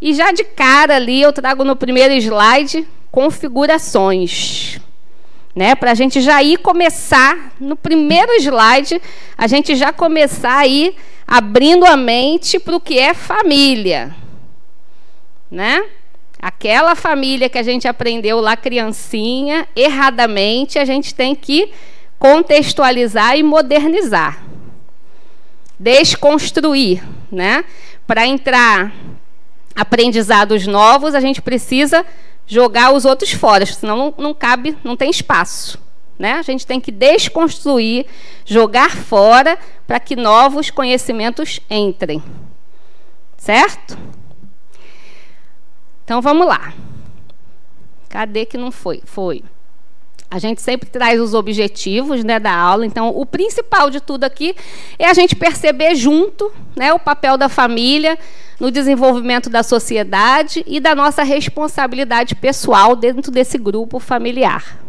E já de cara ali, eu trago no primeiro slide configurações, né? Para a gente já ir começar, no primeiro slide, a gente já começar aí abrindo a mente para o que é família, né? Aquela família que a gente aprendeu lá criancinha, erradamente, a gente tem que contextualizar e modernizar. Desconstruir, né? Para entrar aprendizados novos, a gente precisa jogar os outros fora, senão não cabe, não tem espaço, né? A gente tem que desconstruir, jogar fora para que novos conhecimentos entrem. Certo? Então vamos lá. Cadê que não foi? Foi. A gente sempre traz os objetivos, né, da aula. Então, o principal de tudo aqui é a gente perceber junto, né, o papel da família no desenvolvimento da sociedade e da nossa responsabilidade pessoal dentro desse grupo familiar.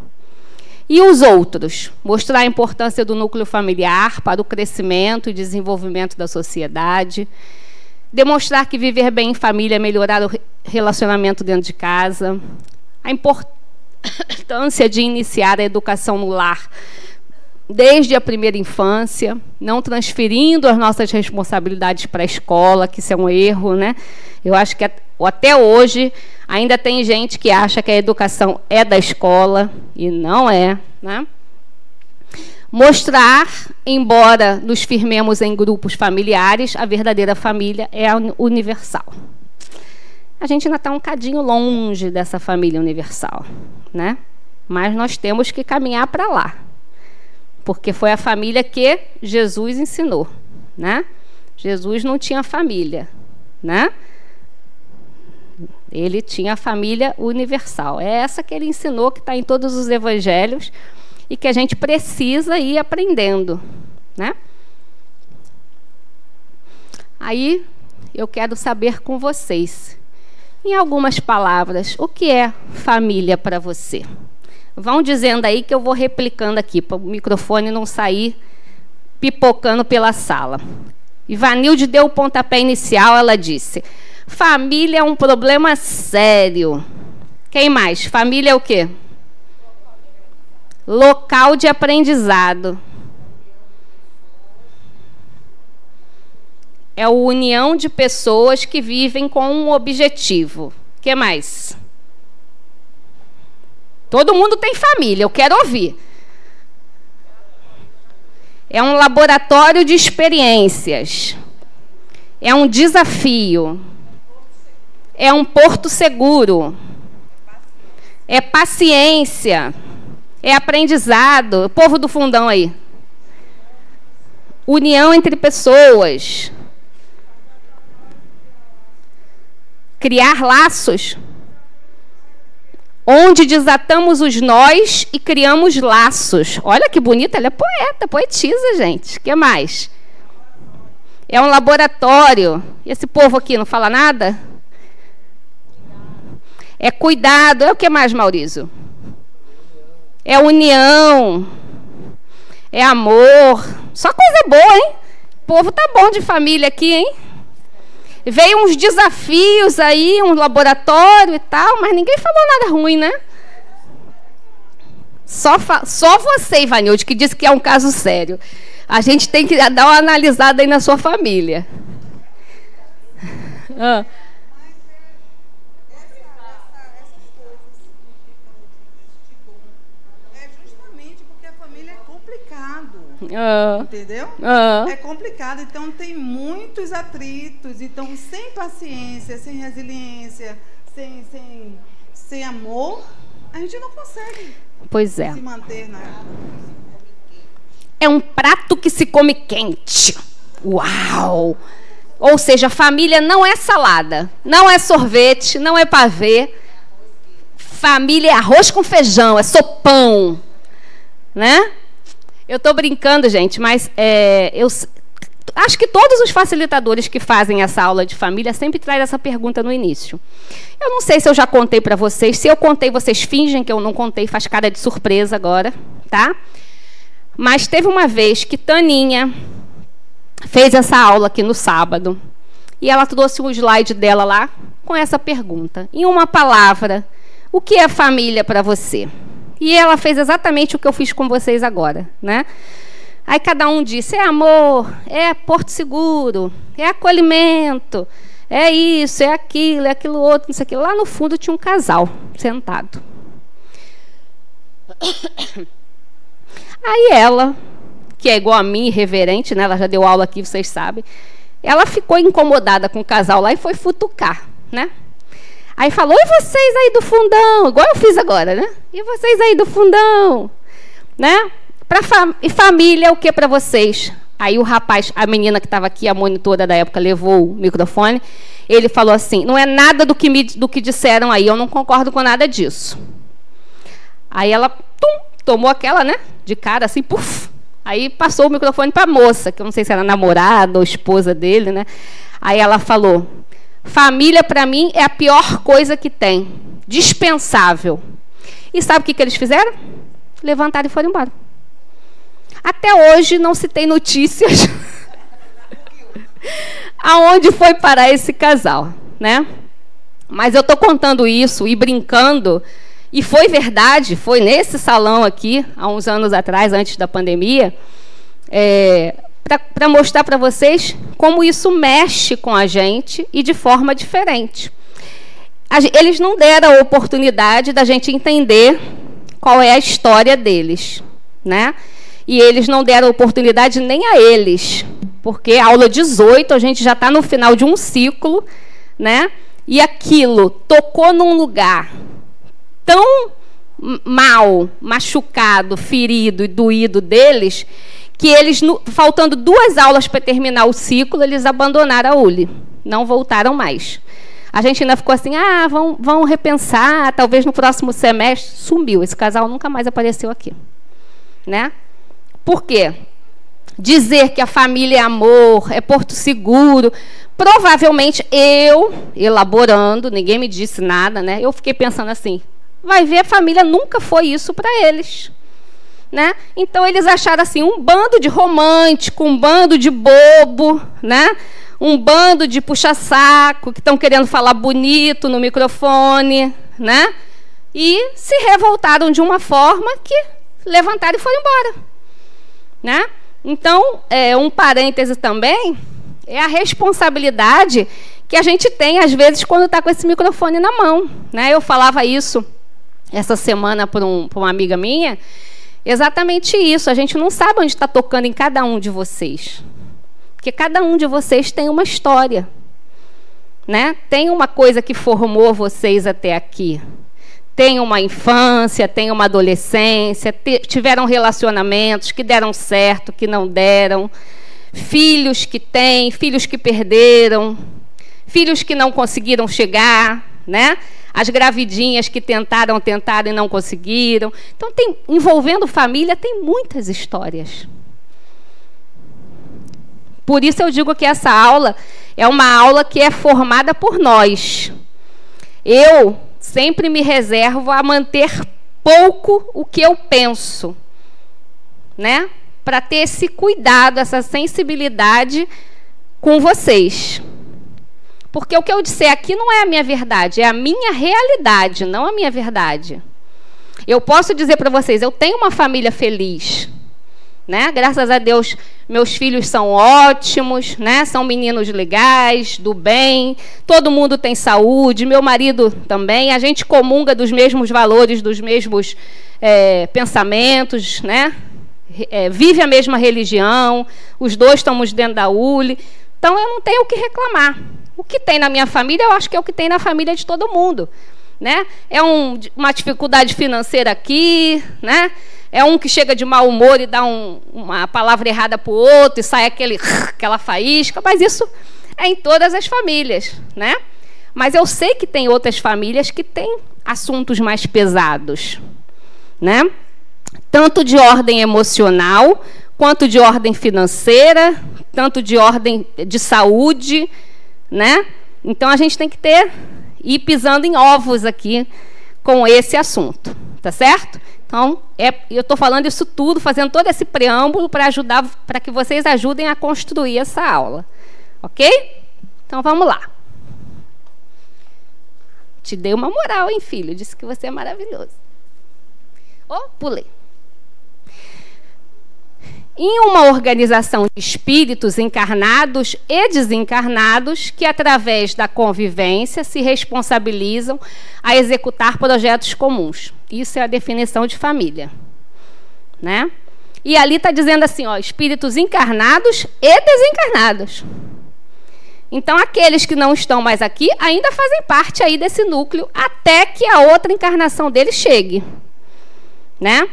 E os outros? Mostrar a importância do núcleo familiar para o crescimento e desenvolvimento da sociedade. Demonstrar que viver bem em família é melhorar o relacionamento dentro de casa. A importância de iniciar a educação no lar desde a primeira infância, não transferindo as nossas responsabilidades para a escola, que isso é um erro, né? Eu acho que até hoje ainda tem gente que acha que a educação é da escola e não é, né? Mostrar, embora nos firmemos em grupos familiares, a verdadeira família é a universal. A gente ainda está um cadinho longe dessa família universal, né? Mas nós temos que caminhar para lá, porque foi a família que Jesus ensinou, né? Jesus não tinha família, né? Ele tinha a família universal. É essa que ele ensinou, que está em todos os evangelhos e que a gente precisa ir aprendendo, né? Aí eu quero saber com vocês, em algumas palavras, o que é família para você? Vão dizendo aí que eu vou replicando aqui, para o microfone não sair pipocando pela sala. Ivanilde deu o pontapé inicial, ela disse: família é um problema sério. Quem mais? Família é o quê? Local de aprendizado. É a união de pessoas que vivem com um objetivo. O que mais? Todo mundo tem família, eu quero ouvir. É um laboratório de experiências. É um desafio. É um porto seguro. É paciência. É aprendizado. O povo do fundão aí. União entre pessoas. Criar laços. Onde desatamos os nós e criamos laços. Olha que bonita, ela é poeta, poetisa, gente. O que mais? É um laboratório. Esse povo aqui não fala nada? É cuidado. É o que mais, Maurício? É união. É amor. Só coisa boa, hein? O povo tá bom de família aqui, hein? Veio uns desafios aí, um laboratório e tal, mas ninguém falou nada ruim, né? Só você, Ivanilde, que disse que é um caso sério. A gente tem que dar uma analisada aí na sua família. Ah. Entendeu? É complicado, então tem muitos atritos, então sem paciência, sem resiliência, sem amor, a gente não consegue se manter na... É um prato que se come quente. Uau! Ou seja, a família não é salada, não é sorvete, não é pavê. Família é arroz com feijão, é sopão, né? Eu estou brincando, gente, mas eu acho que todos os facilitadores que fazem essa aula de família sempre trazem essa pergunta no início. Eu não sei se eu já contei para vocês. Se eu contei, vocês fingem que eu não contei, faz cara de surpresa agora, tá? Mas teve uma vez que Taninha fez essa aula aqui no sábado. E ela trouxe um slide dela lá, com essa pergunta. Em uma palavra, o que é família para você? E ela fez exatamente o que eu fiz com vocês agora, né? Aí cada um disse, é amor, é porto seguro, é acolhimento, é isso, é aquilo outro, não sei o que. Lá no fundo tinha um casal sentado. Aí ela, que é igual a mim, irreverente, né? Ela já deu aula aqui, vocês sabem. Ela ficou incomodada com o casal lá e foi futucar, né? Aí falou, e vocês aí do fundão? Igual eu fiz agora, né? E vocês aí do fundão? Né? E família, o que para vocês? Aí o rapaz, a menina que estava aqui, a monitora da época, levou o microfone. Ele falou assim, não é nada do que disseram aí, eu não concordo com nada disso. Aí ela tomou aquela, né? De cara, assim, puf. Aí passou o microfone para a moça, que eu não sei se era namorada ou esposa dele, né? Aí ela falou, família, para mim, é a pior coisa que tem. Dispensável. E sabe o que eles fizeram? Levantaram e foram embora. Até hoje não se tem notícias aonde foi parar esse casal, né? Mas eu estou contando isso e brincando, e foi verdade, foi nesse salão aqui, há uns anos atrás, antes da pandemia, para mostrar para vocês como isso mexe com a gente e de forma diferente. Eles não deram a oportunidade da gente entender qual é a história deles, né? E eles não deram oportunidade nem a eles, porque aula 18, a gente já está no final de um ciclo, né? E aquilo tocou num lugar tão mal, machucado, ferido e doído deles, que eles, faltando 2 aulas para terminar o ciclo, eles abandonaram a ULI, não voltaram mais. A gente ainda ficou assim, vão repensar, talvez no próximo semestre. Sumiu, esse casal nunca mais apareceu aqui, né? Por quê? Dizer que a família é amor, é porto seguro, provavelmente eu, elaborando, ninguém me disse nada, né? Eu fiquei pensando assim, vai ver, a família nunca foi isso para eles, né? Então eles acharam assim, um bando de romântico, um bando de bobo, né? Um bando de puxa-saco, que estão querendo falar bonito no microfone, né? E se revoltaram de uma forma que levantaram e foram embora, né? Então, um parêntese também, é a responsabilidade que a gente tem, às vezes, quando está com esse microfone na mão, né? Eu falava isso essa semana para uma amiga minha, exatamente isso, a gente não sabe onde está tocando em cada um de vocês. Porque cada um de vocês tem uma história, né? Tem uma coisa que formou vocês até aqui. Tem uma infância, tem uma adolescência, tiveram relacionamentos que deram certo, que não deram, filhos que têm, filhos que perderam, filhos que não conseguiram chegar, né? As gravidinhas que tentaram e não conseguiram. Então, envolvendo família, tem muitas histórias. Por isso eu digo que essa aula é uma aula que é formada por nós. Eu sempre me reservo a manter pouco o que eu penso, né? Para ter esse cuidado, essa sensibilidade com vocês. Porque o que eu disser aqui não é a minha verdade, é a minha realidade, não a minha verdade. Eu posso dizer para vocês, eu tenho uma família feliz, né? Graças a Deus, meus filhos são ótimos, né? São meninos legais, do bem, todo mundo tem saúde, meu marido também, a gente comunga dos mesmos valores, dos mesmos pensamentos, né? Vive a mesma religião, os dois estamos dentro da ULI, então eu não tenho o que reclamar. O que tem na minha família, eu acho que é o que tem na família de todo mundo, né? É uma dificuldade financeira aqui, né? É um que chega de mau humor e dá uma palavra errada para o outro e sai aquela faísca, mas isso é em todas as famílias, né? Mas eu sei que tem outras famílias que têm assuntos mais pesados, né? Tanto de ordem emocional, quanto de ordem financeira, tanto de ordem de saúde, né? Então a gente tem que ir pisando em ovos aqui com esse assunto, tá certo? Então, eu estou falando isso tudo, fazendo todo esse preâmbulo para que vocês ajudem a construir essa aula. Ok? Então, vamos lá. Te dei uma moral, hein, filho? Disse que você é maravilhoso. Oh, pulei. Em uma organização de espíritos encarnados e desencarnados que, através da convivência, se responsabilizam a executar projetos comuns. Isso é a definição de família, né? E ali está dizendo assim, ó, espíritos encarnados e desencarnados. Então, aqueles que não estão mais aqui ainda fazem parte aí desse núcleo até que a outra encarnação dele chegue, né?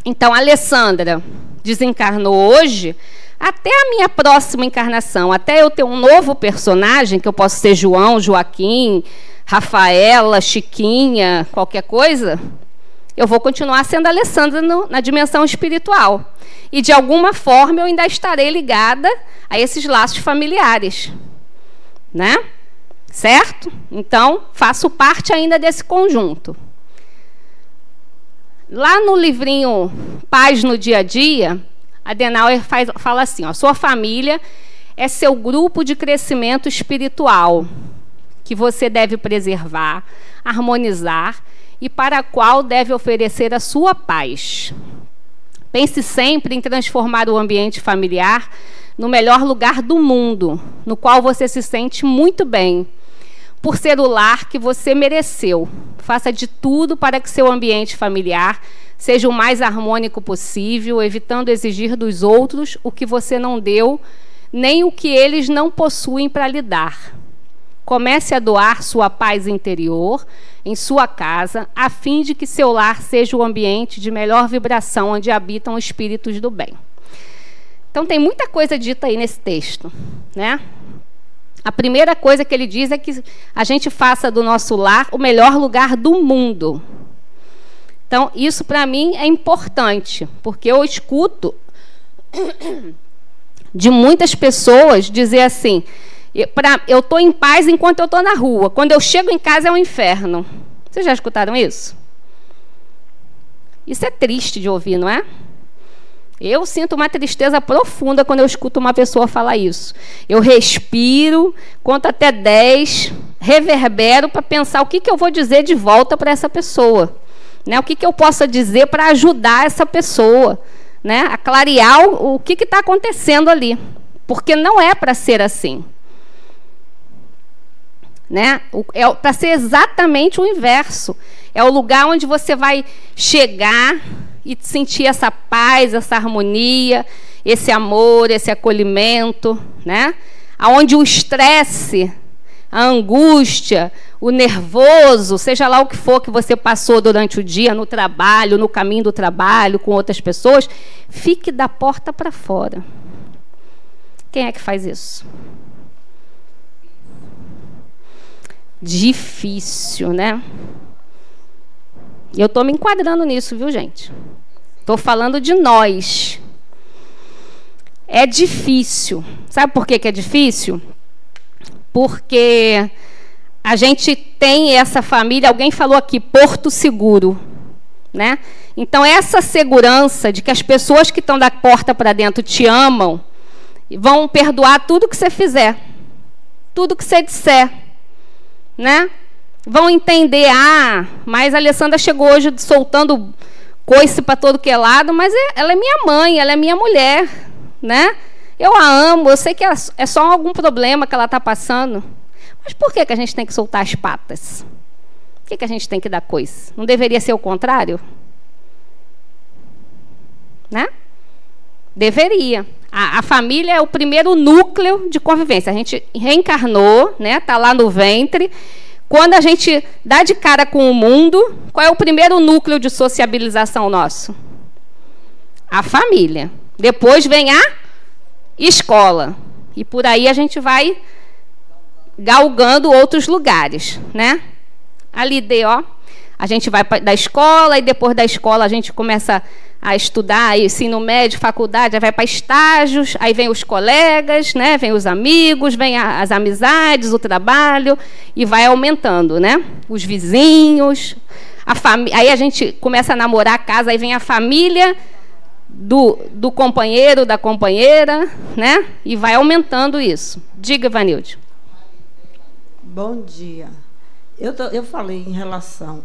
Então, a Alessandra desencarnou hoje, até a minha próxima encarnação, até eu ter um novo personagem, que eu posso ser João, Joaquim, Rafaela, Chiquinha, qualquer coisa, eu vou continuar sendo Alessandra na dimensão espiritual. E, de alguma forma, eu ainda estarei ligada a esses laços familiares, né? Certo? Então, faço parte ainda desse conjunto. Lá no livrinho Paz no Dia a Dia, Adenauer fala assim, ó, sua família é seu grupo de crescimento espiritual, que você deve preservar, harmonizar e para a qual deve oferecer a sua paz. Pense sempre em transformar o ambiente familiar no melhor lugar do mundo, no qual você se sente muito bem, por ser o lar que você mereceu. Faça de tudo para que seu ambiente familiar seja o mais harmônico possível, evitando exigir dos outros o que você não deu, nem o que eles não possuem para lhe dar. Comece a doar sua paz interior em sua casa, a fim de que seu lar seja o ambiente de melhor vibração, onde habitam espíritos do bem. Então, tem muita coisa dita aí nesse texto, né? A primeira coisa que ele diz é que a gente faça do nosso lar o melhor lugar do mundo. Então, isso para mim é importante, porque eu escuto de muitas pessoas dizer assim, eu estou em paz enquanto eu estou na rua, quando eu chego em casa é um inferno. Vocês já escutaram isso? Isso é triste de ouvir, não é? Eu sinto uma tristeza profunda quando eu escuto uma pessoa falar isso. Eu respiro, conto até 10, reverbero para pensar o que eu vou dizer de volta para essa pessoa. Né? O que eu posso dizer para ajudar essa pessoa, né? A clarear o que está acontecendo ali. Porque não é para ser assim. Né? É para ser exatamente o inverso. É o lugar onde você vai chegar e sentir essa paz, essa harmonia, esse amor, esse acolhimento, né? Onde o estresse, a angústia, o nervoso, seja lá o que for que você passou durante o dia, no trabalho, no caminho do trabalho, com outras pessoas, fique da porta para fora. Quem é que faz isso? Difícil, né? E eu estou me enquadrando nisso, viu, gente? Estou falando de nós. É difícil. Sabe por que é difícil? Porque a gente tem essa família, alguém falou aqui, porto seguro, né? Então, essa segurança de que as pessoas que estão da porta para dentro te amam, vão perdoar tudo que você fizer, tudo que você disser, né? Vão entender, mas a Alessandra chegou hoje soltando coice para todo que é lado, mas ela é minha mãe, ela é minha mulher, né? Eu a amo, eu sei que é só algum problema que ela está passando. Mas por que a gente tem que soltar as patas? Por que a gente tem que dar coice? Não deveria ser o contrário? Né? Deveria. A família é o primeiro núcleo de convivência. A gente reencarnou, né? Está lá no ventre. Quando a gente dá de cara com o mundo, qual é o primeiro núcleo de sociabilização nosso? A família. Depois vem a escola. E por aí a gente vai galgando outros lugares, né? Ali, a gente vai da escola, e depois da escola a gente começa a estudar ensino médio, faculdade, aí vai para estágios, aí vem os colegas, né? Vem os amigos, vem as amizades, o trabalho, e vai aumentando, né? Os vizinhos, aí a gente começa a namorar a casa, aí vem a família do companheiro, da companheira, né? E vai aumentando isso. Diga, Vanilde. Bom dia. Eu falei em relação...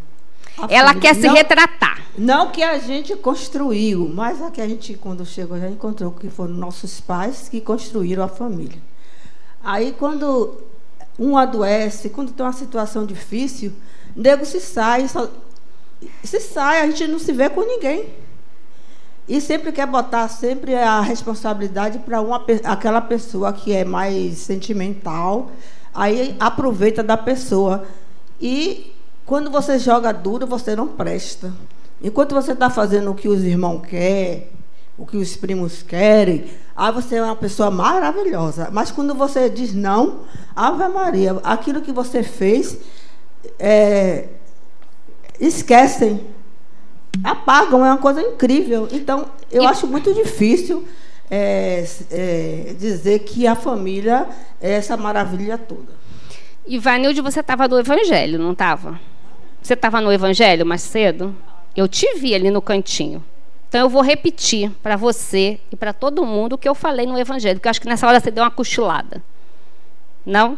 Ela quer se retratar. Não que a gente construiu, mas a que a gente, quando chegou, já encontrou que foram nossos pais que construíram a família. Aí, quando um adoece, quando tem uma situação difícil, o nego se sai, a gente não se vê com ninguém. E sempre quer botar sempre a responsabilidade para aquela pessoa que é mais sentimental, aí aproveita da pessoa. E quando você joga duro, você não presta. Enquanto você está fazendo o que os irmãos querem, o que os primos querem, aí você é uma pessoa maravilhosa. Mas quando você diz não, Ave Maria, aquilo que você fez, esquecem, apagam, é uma coisa incrível. Então, eu acho muito difícil dizer que a família é essa maravilha toda. Ivanilde, você estava no Evangelho, não estava? Você estava no Evangelho mais cedo? Eu te vi ali no cantinho. Então, eu vou repetir para você e para todo mundo o que eu falei no Evangelho, porque eu acho que nessa hora você deu uma cochilada. Não?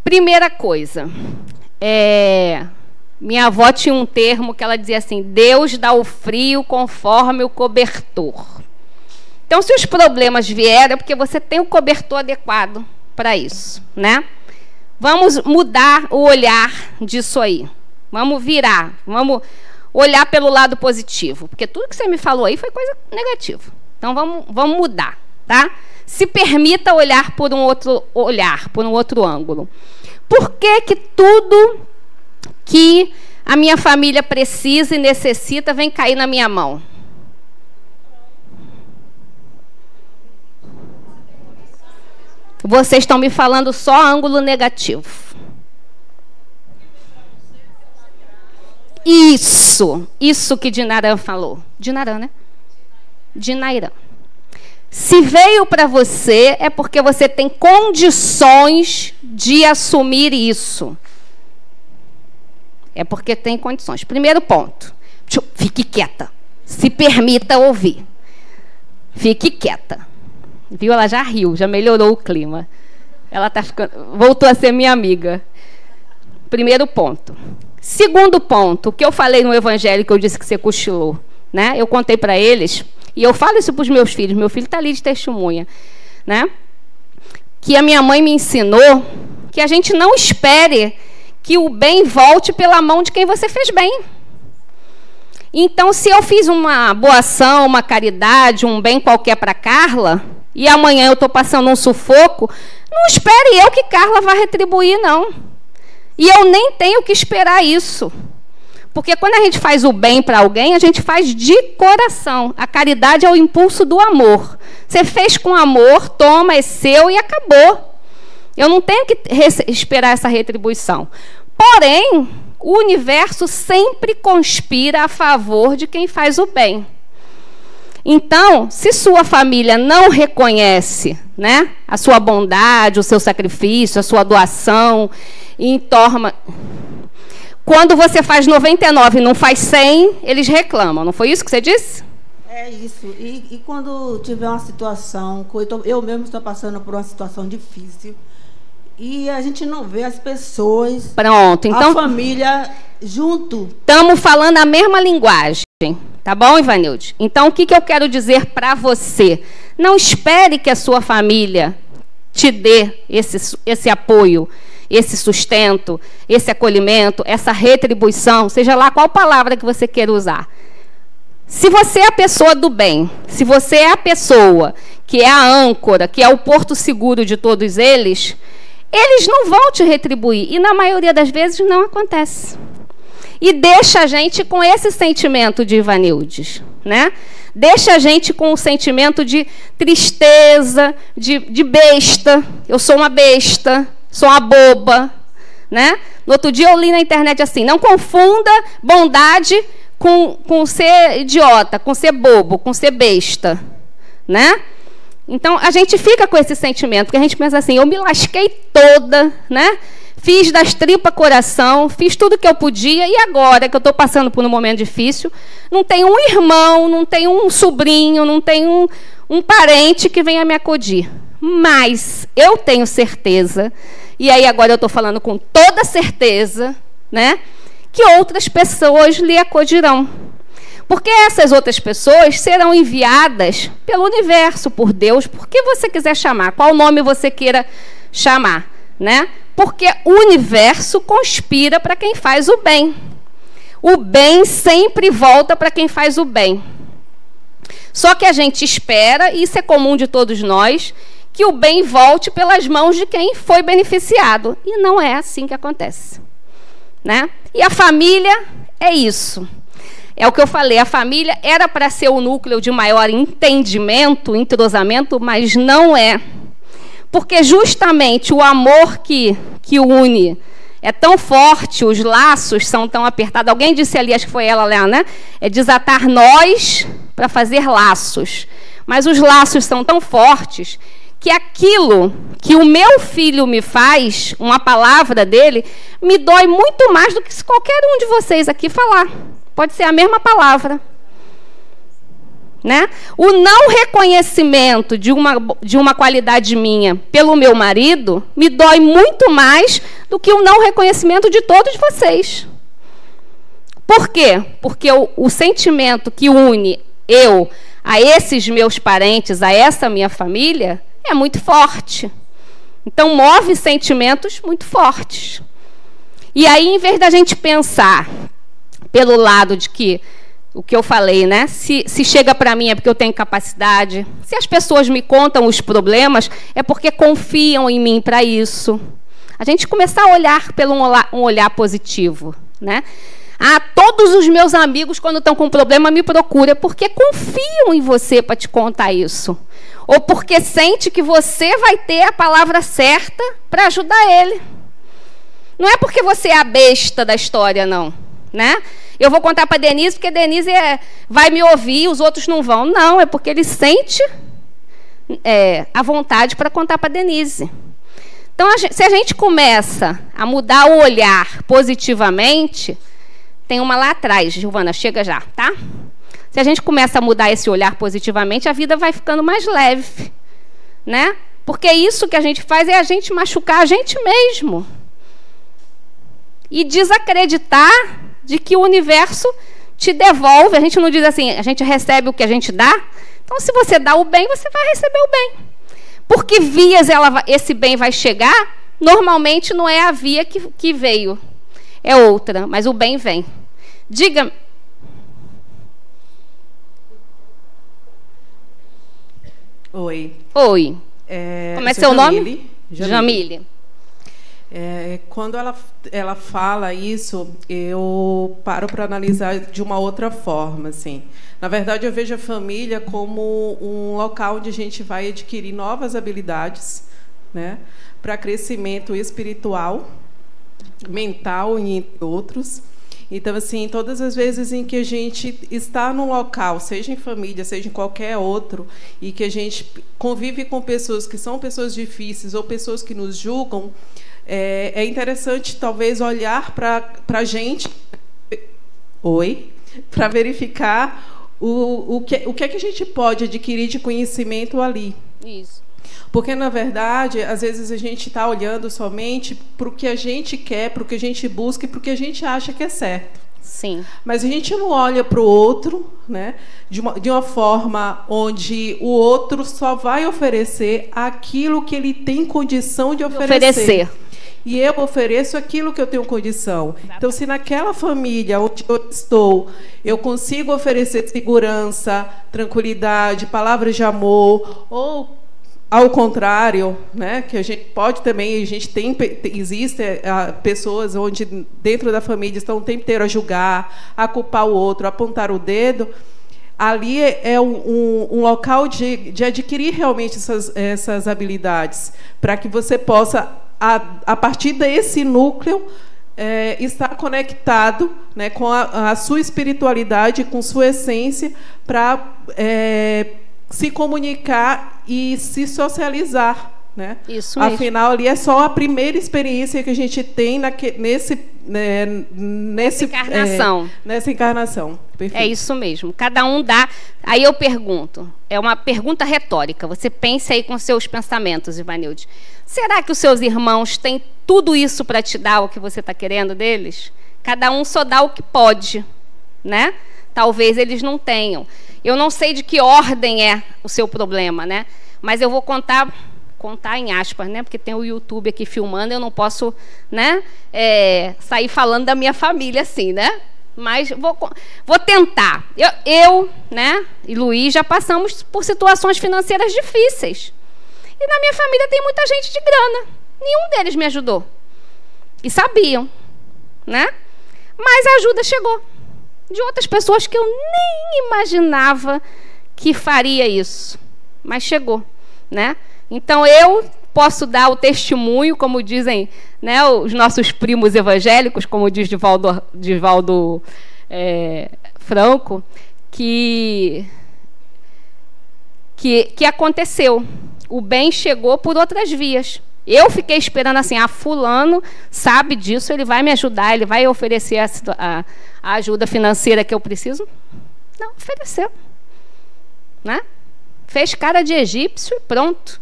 Primeira coisa, minha avó tinha um termo que ela dizia assim: Deus dá o frio conforme o cobertor. Então, se os problemas vieram, é porque você tem o cobertor adequado para isso, né? Vamos mudar o olhar disso aí. Vamos virar, vamos olhar pelo lado positivo, porque tudo que você me falou aí foi coisa negativa. Então, vamos mudar, tá? Se permita olhar por um outro olhar, por um outro ângulo. Por que tudo que a minha família precisa e necessita vem cair na minha mão? Vocês estão me falando só ângulo negativo. Isso que Dinaran falou. Dinaran, né? Dinaran. Se veio para você, é porque você tem condições de assumir isso. É porque tem condições. Primeiro ponto. Fique quieta. Se permita ouvir. Fique quieta. Viu? Ela já riu, já melhorou o clima. Ela tá ficando, voltou a ser minha amiga. Primeiro ponto. Segundo ponto, o que eu falei no Evangelho, que eu disse que você cochilou, né? Eu contei para eles, e eu falo isso para os meus filhos, meu filho está ali de testemunha, né? Que a minha mãe me ensinou que a gente não espere que o bem volte pela mão de quem você fez bem. Então, se eu fiz uma boa ação, uma caridade, um bem qualquer para Carla, e amanhã eu estou passando um sufoco, não espere eu que Carla vá retribuir, não. E eu nem tenho que esperar isso. Porque quando a gente faz o bem para alguém, a gente faz de coração. A caridade é o impulso do amor. Você fez com amor, toma, é seu e acabou. Eu não tenho que esperar essa retribuição. Porém, o universo sempre conspira a favor de quem faz o bem. Então, se sua família não reconhece, né, a sua bondade, o seu sacrifício, a sua doação, quando você faz 99 e não faz 100, eles reclamam. Não foi isso que você disse? É isso. E quando tiver uma situação, eu mesmo estou passando por uma situação difícil, e a gente não vê as pessoas, pronto, então, a família junto. Estamos falando a mesma linguagem. Tá bom, Ivanilde? Então, o que eu quero dizer para você? Não espere que a sua família te dê esse apoio, esse sustento, esse acolhimento, essa retribuição, seja lá qual palavra que você queira usar. Se você é a pessoa do bem, se você é a pessoa que é a âncora, que é o porto seguro de todos eles não vão te retribuir. E, na maioria das vezes, não acontece. E deixa a gente com esse sentimento de Ivanildes, né? Deixa a gente com o sentimento de tristeza, de besta. Eu sou uma besta, sou uma boba, né? No outro dia eu li na internet assim: não confunda bondade com ser idiota, com ser bobo, com ser besta, né? Então a gente fica com esse sentimento, porque a gente pensa assim: eu me lasquei toda, né? Fiz das tripas coração, fiz tudo que eu podia, e agora que eu estou passando por um momento difícil, não tem um irmão, não tem um sobrinho, não tem um parente que venha me acudir. Mas eu tenho certeza, e aí agora eu estou falando com toda certeza, né, que outras pessoas lhe acudirão. Porque essas outras pessoas serão enviadas pelo universo, por Deus, por que você quiser chamar, qual nome você queira chamar, né? Porque o universo conspira para quem faz o bem. O bem sempre volta para quem faz o bem. Só que a gente espera, e isso é comum de todos nós, que o bem volte pelas mãos de quem foi beneficiado. E não é assim que acontece, né? E a família é isso. É o que eu falei, a família era para ser o núcleo de maior entendimento, entrosamento, mas não é. Porque justamente o amor que une é tão forte, os laços são tão apertados. Alguém disse ali, acho que foi ela lá, né? É desatar nós para fazer laços. Mas os laços são tão fortes que aquilo que o meu filho me faz, uma palavra dele, me dói muito mais do que se qualquer um de vocês aqui falar. Pode ser a mesma palavra, né? O não reconhecimento de uma qualidade minha pelo meu marido me dói muito mais do que o não reconhecimento de todos vocês. Por quê? Porque o sentimento que une eu a esses meus parentes, a essa minha família, é muito forte. Então, move sentimentos muito fortes. E aí, em vez da gente pensar pelo lado de que, o que eu falei, né? Se chega para mim é porque eu tenho capacidade. Se as pessoas me contam os problemas, é porque confiam em mim para isso. A gente começar a olhar pelo um olhar positivo, né? Todos os meus amigos, quando estão com problema, me procuram porque confiam em você para te contar isso. Ou porque sente que você vai ter a palavra certa para ajudar ele. Não é porque você é a besta da história, não, né? Eu vou contar para a Denise, porque a Denise vai me ouvir, os outros não vão. Não, é porque ele sente a vontade para contar para a Denise. Então, se a gente começa a mudar o olhar positivamente, tem uma lá atrás, Giovana, chega já, tá? Se a gente começa a mudar esse olhar positivamente, a vida vai ficando mais leve, né? Porque isso que a gente faz é a gente machucar a gente mesmo. E desacreditar de que o universo te devolve. A gente não diz assim, a gente recebe o que a gente dá. Então, se você dá o bem, você vai receber o bem. Por que vias esse bem vai chegar? Normalmente não é a via que veio. É outra, mas o bem vem. Diga. Oi. Oi. Como é seu nome? Jamile. Quando ela fala isso, eu paro para analisar de uma outra forma, assim. Na verdade, eu vejo a família como um local onde a gente vai adquirir novas habilidades, né, para crescimento espiritual, mental e entre outros. Então, assim, todas as vezes em que a gente está num local, seja em família, seja em qualquer outro, e que a gente convive com pessoas que são pessoas difíceis ou pessoas que nos julgam, é interessante, talvez, olhar para a gente, para verificar o que é que a gente pode adquirir de conhecimento ali. Isso. Porque, na verdade, às vezes a gente está olhando somente para o que a gente quer, para o que a gente busca e para o que a gente acha que é certo. Sim. Mas a gente não olha para o outro, né, de uma forma onde o outro só vai oferecer aquilo que ele tem condição de oferecer. E eu ofereço aquilo que eu tenho condição. Então, se naquela família onde eu estou, eu consigo oferecer segurança, tranquilidade, palavras de amor, ou ao contrário, né, que a gente pode também, existem pessoas onde dentro da família estão o tempo inteiro a julgar, a culpar o outro, a apontar o dedo. Ali é um local de adquirir realmente essas habilidades, para que você possa, a partir desse núcleo, estar conectado, né, com a sua espiritualidade, com sua essência, para se comunicar e se socializar, né? Isso mesmo. Afinal, ali é só a primeira experiência que a gente tem nessa encarnação. Nessa encarnação. Perfeito. É isso mesmo. Cada um dá. Aí eu pergunto, é uma pergunta retórica. Você pense aí com seus pensamentos, Ivanilde. Será que os seus irmãos têm tudo isso para te dar o que você está querendo deles? Cada um só dá o que pode, né? Talvez eles não tenham. Eu não sei de que ordem é o seu problema, né? Mas eu vou contar em aspas, né? Porque tem o YouTube aqui filmando, eu não posso, né, sair falando da minha família assim, né? Mas vou tentar. Eu, né, e Luiz já passamos por situações financeiras difíceis. E na minha família tem muita gente de grana. Nenhum deles me ajudou. E sabiam, né? Mas a ajuda chegou de outras pessoas que eu nem imaginava que faria isso. Mas chegou, né? Então, eu posso dar o testemunho, como dizem, né, os nossos primos evangélicos, como diz Divaldo Franco, que aconteceu. O bem chegou por outras vias. Eu fiquei esperando assim, fulano sabe disso, ele vai me ajudar, ele vai oferecer a ajuda financeira que eu preciso. Não, ofereceu. Né? Fez cara de egípcio e pronto.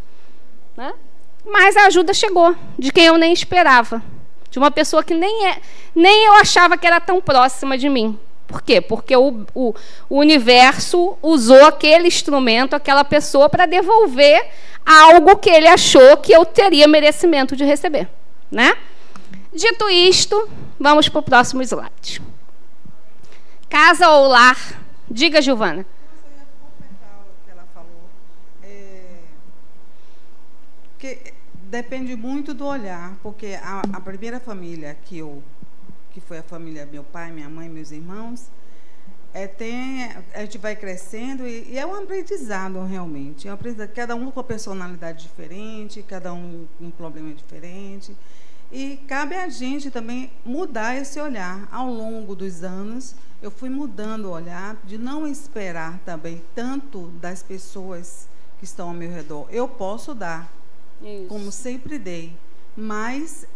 Né? Mas a ajuda chegou, de quem eu nem esperava. De uma pessoa que nem eu achava que era tão próxima de mim. Por quê? Porque o universo usou aquele instrumento, aquela pessoa, para devolver algo que ele achou que eu teria merecimento de receber. Né? Dito isto, vamos para o próximo slide. Casa ou lar? Diga, Giovana. Porque depende muito do olhar, porque a primeira família que foi a família meu pai, minha mãe, meus irmãos, a gente vai crescendo e é um aprendizado realmente. É um aprendizado, cada um com uma personalidade diferente, cada um com um problema diferente. E cabe a gente também mudar esse olhar. Ao longo dos anos, eu fui mudando o olhar, de não esperar também tanto das pessoas que estão ao meu redor. Eu posso dar. Isso. Como sempre dei, mas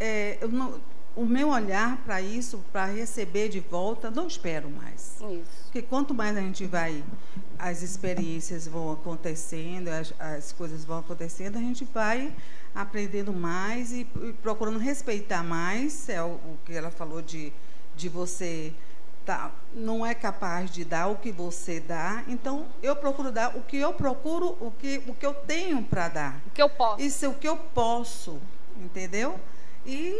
o meu olhar para isso, para receber de volta, não espero mais. Isso. Porque quanto mais a gente vai, as experiências vão acontecendo, as coisas vão acontecendo, a gente vai aprendendo mais e procurando respeitar mais. É o que ela falou de você não é capaz de dar o que você dá, então eu procuro dar o que eu procuro, o que eu tenho para dar. O que eu posso. Isso é o que eu posso, entendeu? E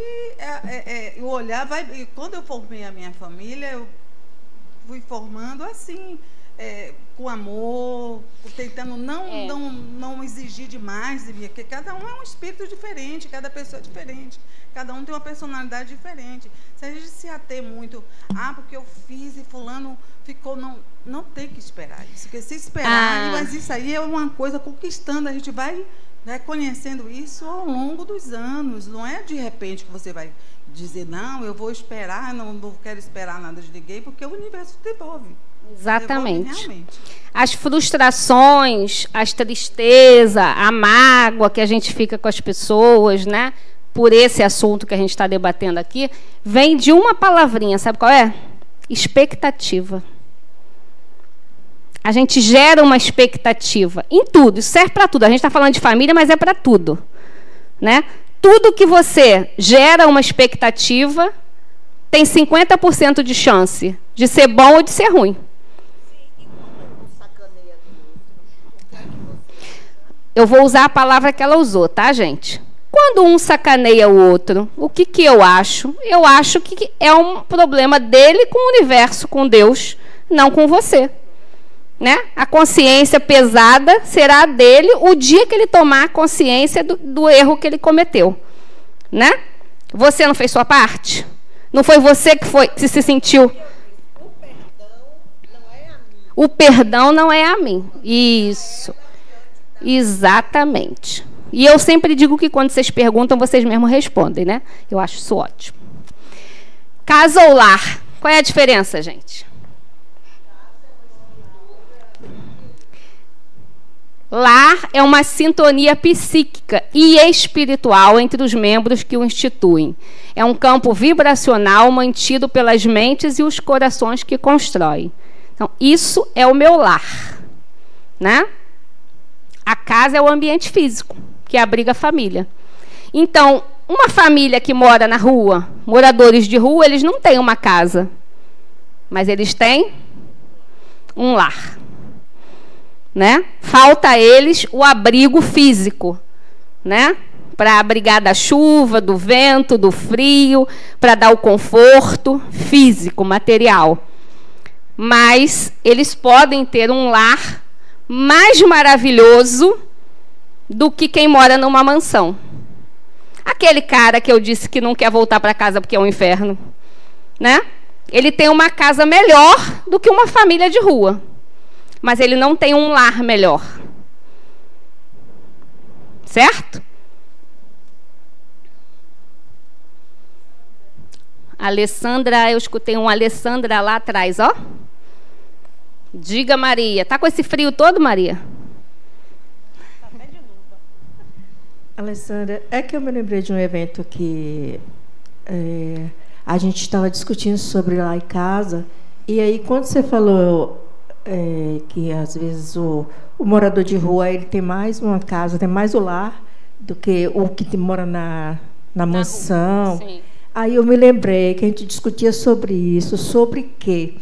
o olhar vai... E quando eu formei a minha família, eu fui formando assim, com amor, tentando não exigir demais de mim, porque cada um é um espírito diferente, cada pessoa é diferente. Cada um tem uma personalidade diferente. Se a gente se ater muito, porque eu fiz e fulano ficou, não tem que esperar isso. Porque se esperar, mas isso aí é uma coisa conquistando, a gente vai conhecendo isso ao longo dos anos. Não é de repente que você vai dizer, não, eu vou esperar, não quero esperar nada de ninguém, porque o universo devolve. Exatamente. Devolve realmente. As frustrações, as tristezas, a mágoa que a gente fica com as pessoas, né? Por esse assunto que a gente está debatendo aqui, vem de uma palavrinha, sabe qual é? Expectativa. A gente gera uma expectativa em tudo, isso serve para tudo. A gente está falando de família, mas é para tudo. Né? Tudo que você gera uma expectativa tem 50% de chance de ser bom ou de ser ruim. Eu vou usar a palavra que ela usou, tá, gente? Quando um sacaneia o outro, o que eu acho? Eu acho que é um problema dele com o universo, com Deus, não com você. Né? A consciência pesada será dele o dia que ele tomar consciência do erro que ele cometeu. Né? Você não fez sua parte? Não foi você que se sentiu... O perdão não é a mim. Isso. Exatamente. E eu sempre digo que quando vocês perguntam, vocês mesmos respondem, né? Eu acho isso ótimo. Casa ou lar? Qual é a diferença, gente? Lar é uma sintonia psíquica e espiritual entre os membros que o instituem. É um campo vibracional mantido pelas mentes e os corações que constroem. Então, isso é o meu lar, né? A casa é o ambiente físico, que abriga a família. Então, uma família que mora na rua, moradores de rua, eles não têm uma casa, mas eles têm um lar, né? Falta a eles o abrigo físico, né? Para abrigar da chuva, do vento, do frio, para dar o conforto físico, material. Mas eles podem ter um lar mais maravilhoso do que quem mora numa mansão. Aquele cara que eu disse que não quer voltar para casa porque é um inferno, né? Ele tem uma casa melhor do que uma família de rua, mas ele não tem um lar melhor. Certo? Alessandra, eu escutei um Alessandra lá atrás, ó. Diga, Maria. Tá com esse frio todo, Maria? Alessandra, é que eu me lembrei de um evento que a gente estava discutindo sobre lá em casa, e aí quando você falou que às vezes o morador de rua ele tem mais uma casa, tem mais o lar do que o que mora na mansão. Sim. Aí eu me lembrei que a gente discutia sobre isso, sobre que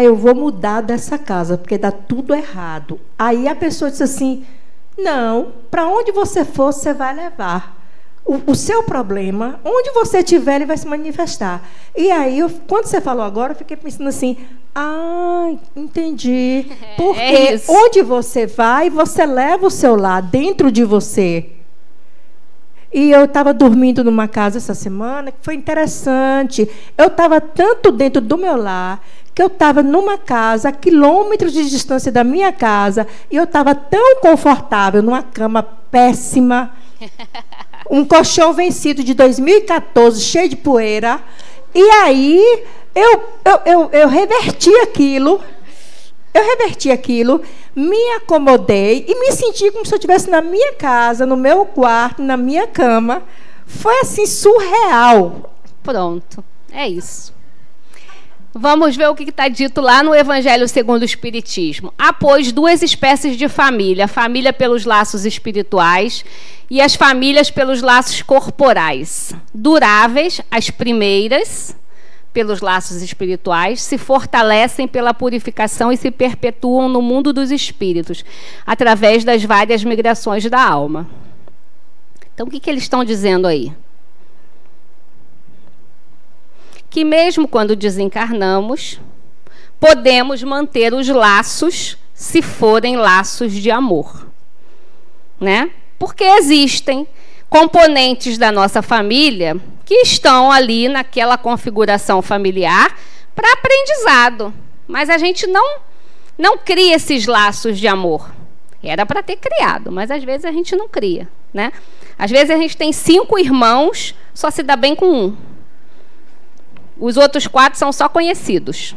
eu vou mudar dessa casa, porque dá tudo errado. Aí a pessoa disse assim, não, para onde você for, você vai levar. O seu problema, onde você estiver, ele vai se manifestar. E aí, quando você falou agora, eu fiquei pensando assim, entendi. Porque onde você vai, você leva o seu lar dentro de você. E eu estava dormindo numa casa essa semana, que foi interessante. Eu estava tanto dentro do meu lar, que eu estava numa casa, a quilômetros de distância da minha casa, e eu estava tão confortável, numa cama péssima, um colchão vencido de 2014, cheio de poeira. E aí, eu reverti aquilo. Eu reverti aquilo, me acomodei e me senti como se eu estivesse na minha casa, no meu quarto, na minha cama. Foi assim, surreal. Pronto, é isso. Vamos ver o que está dito lá no Evangelho segundo o Espiritismo. Após duas espécies de família, a família pelos laços espirituais e as famílias pelos laços corporais. Duráveis, as primeiras, pelos laços espirituais, se fortalecem pela purificação e se perpetuam no mundo dos espíritos, através das várias migrações da alma. Então, o que eles estão dizendo aí? Que mesmo quando desencarnamos, podemos manter os laços, se forem laços de amor, né? Porque existem componentes da nossa família que estão ali naquela configuração familiar para aprendizado. Mas a gente não cria esses laços de amor. Era para ter criado, mas às vezes a gente não cria, né? Às vezes a gente tem 5 irmãos, só se dá bem com um. Os outros 4 são só conhecidos.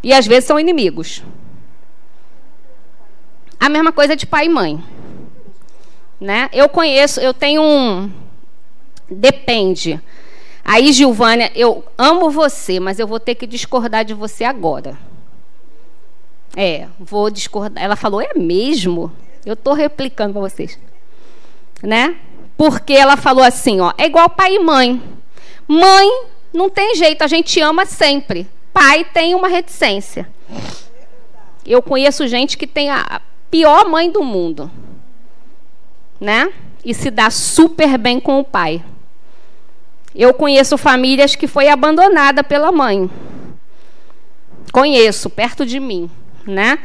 E às vezes são inimigos. A mesma coisa de pai e mãe. Né? Eu tenho um... Depende. Aí, Gilvânia, eu amo você, mas eu vou ter que discordar de você agora. Vou discordar. Ela falou, é mesmo? Eu estou replicando para vocês. Né? Porque ela falou assim, ó, é igual pai e mãe. Mãe, não tem jeito, a gente ama sempre. Pai tem uma reticência. Eu conheço gente que tem a pior mãe do mundo, né? E se dá super bem com o pai. Eu conheço famílias que foi abandonada pela mãe. Conheço, perto de mim, né?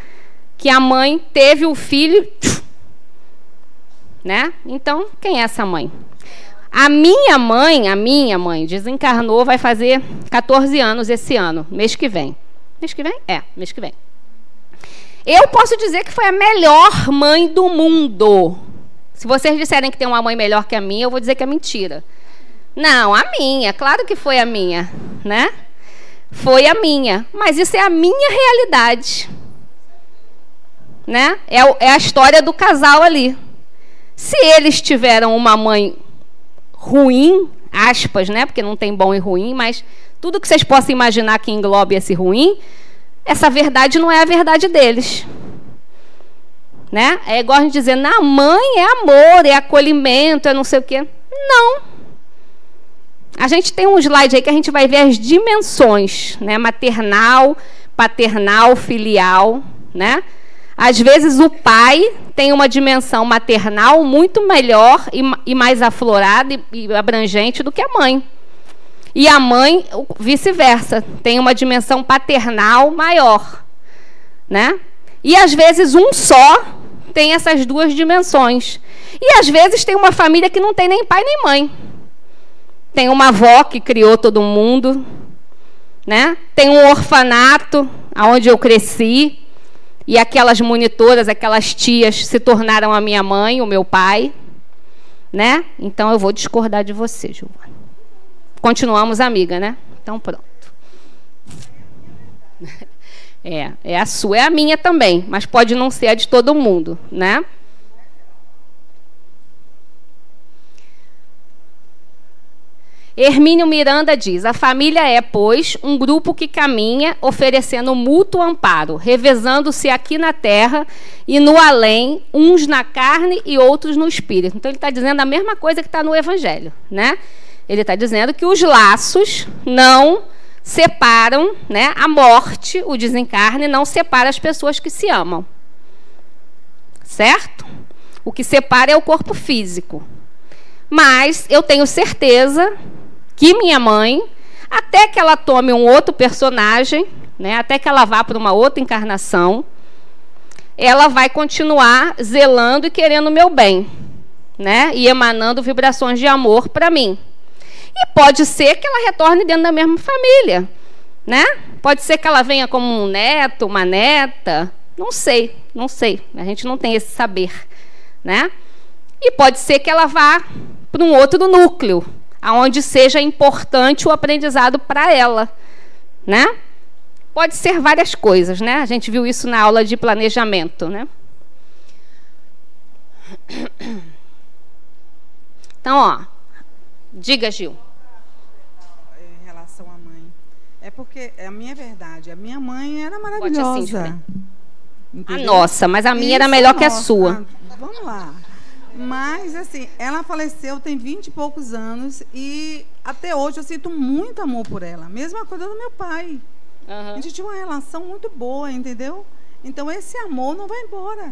Que a mãe teve o filho, né? Então, quem é essa mãe? A minha mãe desencarnou, vai fazer 14 anos esse ano, mês que vem. Mês que vem? Mês que vem. Eu posso dizer que foi a melhor mãe do mundo. Se vocês disserem que tem uma mãe melhor que a minha, eu vou dizer que é mentira. Não, a minha, claro que foi a minha, né? Foi a minha, mas isso é a minha realidade. né? É a história do casal ali. Se eles tiveram uma mãe ruim, aspas, né? Porque não tem bom e ruim, mas tudo que vocês possam imaginar que englobe esse ruim, essa verdade não é a verdade deles. Né? É igual a gente dizer, na mãe é amor, é acolhimento, é não sei o quê. Não. A gente tem um slide aí que a gente vai ver as dimensões, né? Maternal, paternal, filial, né? Às vezes o pai tem uma dimensão maternal muito melhor e mais aflorada e abrangente do que a mãe. E a mãe, vice-versa, tem uma dimensão paternal maior, né? E às vezes um só tem essas duas dimensões. E às vezes tem uma família que não tem nem pai nem mãe. Tem uma avó que criou todo mundo, né? Tem um orfanato onde eu cresci e aquelas monitoras, aquelas tias se tornaram a minha mãe, o meu pai, né? Então eu vou discordar de você, Giovana. Continuamos amiga, né? Então pronto. É a sua, é a minha também, mas pode não ser a de todo mundo, né? Hermínio Miranda diz, a família é, pois, um grupo que caminha oferecendo mútuo amparo, revezando-se aqui na terra e no além, uns na carne e outros no espírito. Então ele está dizendo a mesma coisa que está no Evangelho, né? Ele está dizendo que os laços não separam, né? A morte, o desencarne, não separa as pessoas que se amam. Certo? O que separa é o corpo físico. Mas eu tenho certeza que minha mãe, até que ela tome um outro personagem, né? Até que ela vá para uma outra encarnação, ela vai continuar zelando e querendo o meu bem, né? E emanando vibrações de amor para mim. E pode ser que ela retorne dentro da mesma família, né? Pode ser que ela venha como um neto, uma neta, não sei. A gente não tem esse saber, né? E pode ser que ela vá para um outro núcleo, aonde seja importante o aprendizado para ela, né? Pode ser várias coisas, né? A gente viu isso na aula de planejamento, né? Então, ó, diga, Gil. Em relação à mãe. É porque é a minha verdade. A minha mãe era maravilhosa. Pode assim, a nossa, mas a minha era melhor que a sua. Vamos lá. Mas, assim, ela faleceu tem 20 e poucos anos e até hoje eu sinto muito amor por ela. Mesma coisa do meu pai. A gente tinha uma relação muito boa, entendeu? Então, esse amor não vai embora.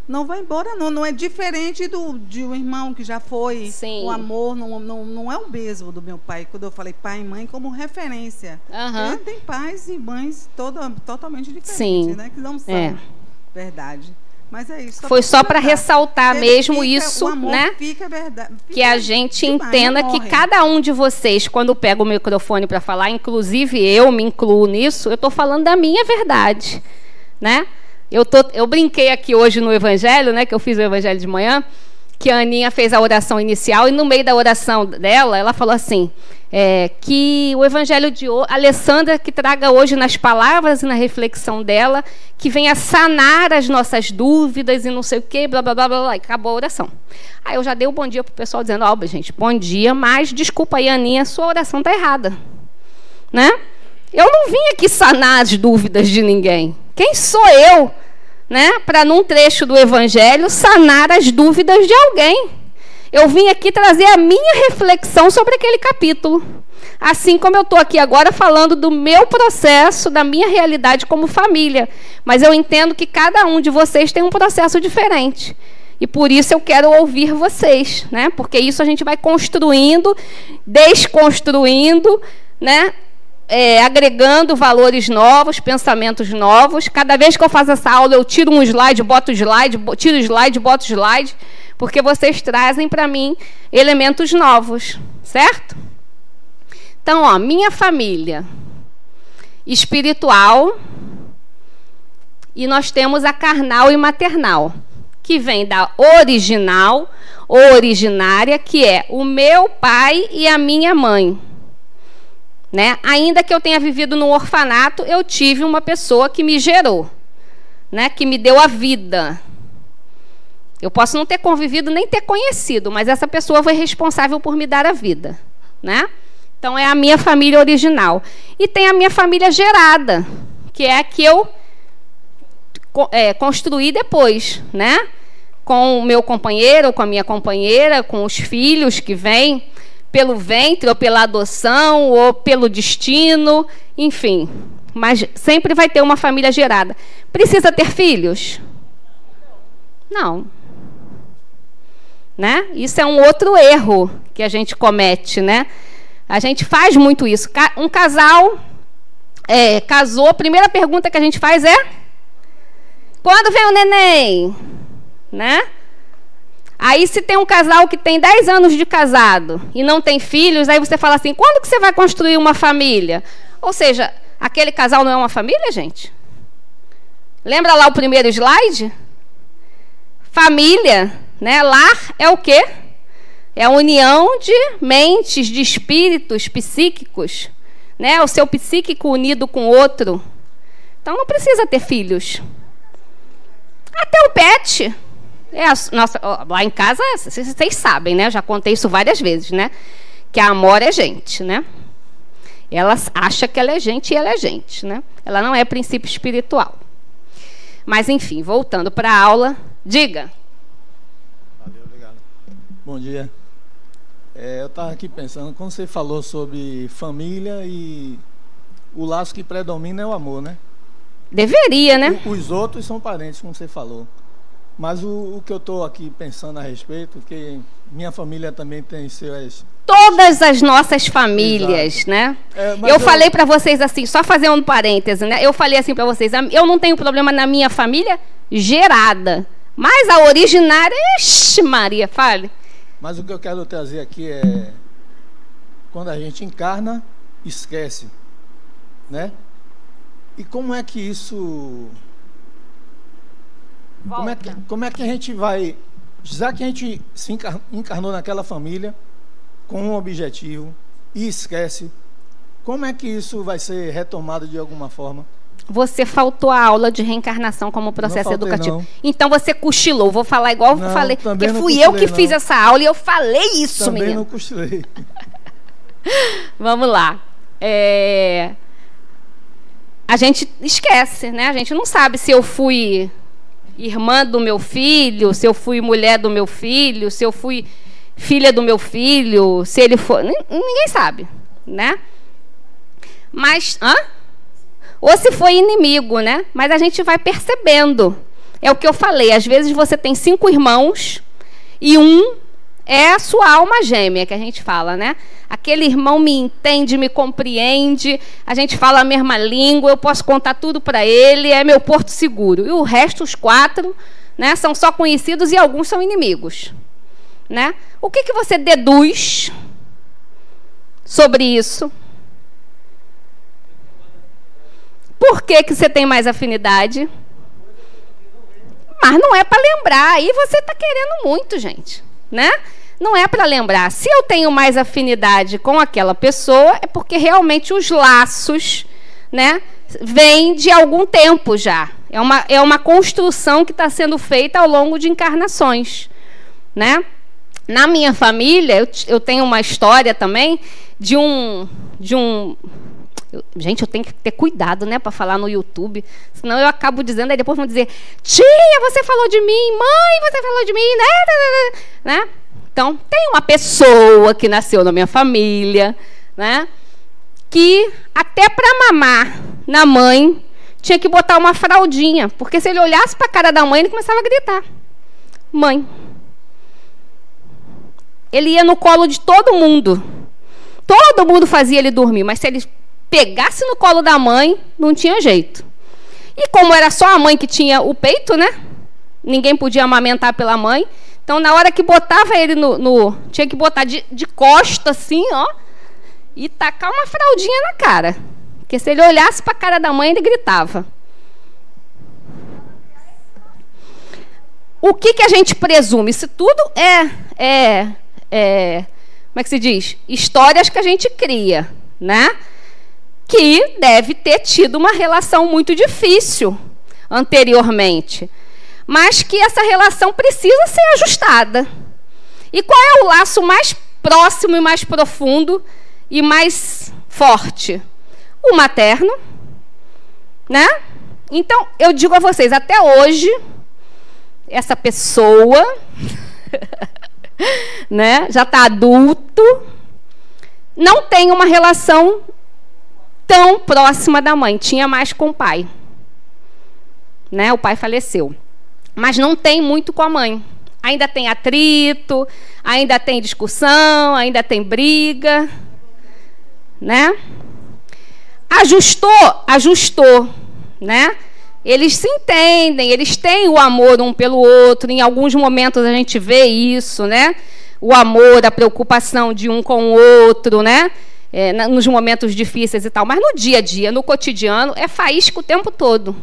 Não vai embora, não. Não é diferente de um irmão que já foi. Sim. O amor não é o mesmo do meu pai. Quando eu falei pai e mãe como referência. Ele tem pais e mães totalmente diferentes, sim, né? Que não são verdade. Mas é isso. Foi só para ressaltar mesmo isso, o amor, né? Fica verdade. Que a gente entenda que cada um de vocês, quando pega o microfone para falar, inclusive eu me incluo nisso, eu estou falando da minha verdade, né? Eu brinquei aqui hoje no Evangelho, né? Que eu fiz o Evangelho de manhã, que a Aninha fez a oração inicial e no meio da oração dela, ela falou assim, que o Evangelho de hoje, Alessandra, que traga hoje nas palavras e na reflexão dela, que venha sanar as nossas dúvidas e não sei o quê, blá, blá, blá, blá, blá, e acabou a oração. Aí eu já dei um bom dia para o pessoal, dizendo, gente, bom dia, mas desculpa aí, Aninha, sua oração está errada. Né? Eu não vim aqui sanar as dúvidas de ninguém. Quem sou eu, né, para num trecho do Evangelho sanar as dúvidas de alguém? Eu vim aqui trazer a minha reflexão sobre aquele capítulo. Assim como eu estou aqui agora falando do meu processo, da minha realidade como família. Mas eu entendo que cada um de vocês tem um processo diferente. E por isso eu quero ouvir vocês, né? Porque isso a gente vai construindo, desconstruindo, né? Agregando valores novos, pensamentos novos. Cada vez que eu faço essa aula, eu tiro um slide, boto slide, tiro slide, boto slide, porque vocês trazem para mim elementos novos, certo? Então, ó, minha família espiritual, e nós temos a carnal e maternal, que vem da original ou originária, que é o meu pai e a minha mãe. Né? Ainda que eu tenha vivido no orfanato, eu tive uma pessoa que me gerou. né, que me deu a vida. Eu posso não ter convivido nem ter conhecido, mas essa pessoa foi responsável por me dar a vida, né? Então é a minha família original. E tem a minha família gerada, que é a que eu construí depois, né? Com o meu companheiro ou com a minha companheira, com os filhos que vêm pelo ventre ou pela adoção ou pelo destino, enfim. Mas sempre vai ter uma família gerada. Precisa ter filhos? Não. Né? Isso é um outro erro que a gente comete, né? A gente faz muito isso. Um casal casou, a primeira pergunta que a gente faz é: quando vem o neném? Né? Aí, se tem um casal que tem 10 anos de casado e não tem filhos, aí você fala assim: quando que você vai construir uma família? Ou seja, aquele casal não é uma família, gente? Lembra lá o primeiro slide? Família, né? Lar é o quê? É a união de mentes, de espíritos psíquicos, né? O seu psíquico unido com o outro. Então, não precisa ter filhos. Até o pet. Lá em casa, vocês sabem, né? Eu já contei isso várias vezes, né? Que a Amora é gente, né? Ela acha que ela é gente e ela é gente, né? Ela não é princípio espiritual. Mas, enfim, voltando para a aula, diga. Valeu, obrigado. Bom dia. Eu estava aqui pensando, quando você falou sobre família e o laço que predomina é o amor, né? Deveria, né? Os outros são parentes, como você falou. Mas o que eu estou aqui pensando a respeito, que minha família também tem seus... Todas as nossas famílias, exato, né? Eu falei para vocês assim, só fazer um parêntese, né? Eu falei assim para vocês, eu não tenho problema na minha família gerada, mas a originária, ixi, Maria, fale. Mas o que eu quero trazer aqui é, quando a gente encarna, esquece, né? E como é que isso... Como é que a gente vai... Já que a gente se encarnou naquela família com um objetivo e esquece, como é que isso vai ser retomado de alguma forma? Você faltou a aula de reencarnação como processo educativo. Não. Então você cochilou. Vou falar igual eu falei, porque fui eu que fiz essa aula e eu falei isso, também menino. Não cochilei. Vamos lá. A gente esquece, né? A gente não sabe se eu fui irmã do meu filho, se eu fui mulher do meu filho, se eu fui filha do meu filho, se ele for... Ninguém sabe, né? Mas... Ou se foi inimigo, né? Mas a gente vai percebendo. É o que eu falei. Às vezes você tem 5 irmãos e um é a sua alma gêmea, que a gente fala, né? Aquele irmão me entende, me compreende, a gente fala a mesma língua, eu posso contar tudo para ele, é meu porto seguro. E o resto, os 4, né, são só conhecidos e alguns são inimigos, né? O que você deduz sobre isso? Por que você tem mais afinidade? Mas não é para lembrar. Aí você está querendo muito, gente, né? Não é para lembrar. Se eu tenho mais afinidade com aquela pessoa, é porque realmente os laços, né, vêm de algum tempo já. É uma construção que está sendo feita ao longo de encarnações, né? Na minha família, eu tenho uma história também de um gente, eu tenho que ter cuidado, né, para falar no YouTube, senão eu acabo dizendo, aí depois vão dizer: tia, você falou de mim, mãe, você falou de mim, né? Então, tem uma pessoa que nasceu na minha família, né, que até para mamar na mãe tinha que botar uma fraldinha, porque se ele olhasse para a cara da mãe, ele começava a gritar: mãe. Ele ia no colo de todo mundo fazia ele dormir, mas se ele pegasse no colo da mãe, não tinha jeito. E como era só a mãe que tinha o peito, né? Ninguém podia amamentar pela mãe. Então, na hora que botava ele tinha que botar de costa, assim, ó, e tacar uma fraldinha na cara. Porque se ele olhasse para a cara da mãe, ele gritava. O que a gente presume? Isso tudo como é que se diz? Histórias que a gente cria, né? Que deve ter tido uma relação muito difícil. anteriormente, mas que essa relação precisa ser ajustada. E qual é o laço mais próximo e mais profundo e mais forte? O materno, né? Então, eu digo a vocês, até hoje, essa pessoa né, já está adulto, não tem uma relação tão próxima da mãe. Tinha mais com o pai. Né? O pai faleceu. Mas não tem muito com a mãe. Ainda tem atrito, ainda tem discussão, ainda tem briga. Né? Ajustou. Né? Eles se entendem, eles têm o amor um pelo outro. Em alguns momentos a gente vê isso, né? O amor, a preocupação de um com o outro, né? Nos momentos difíceis e tal. Mas no dia a dia, no cotidiano, é faísca o tempo todo.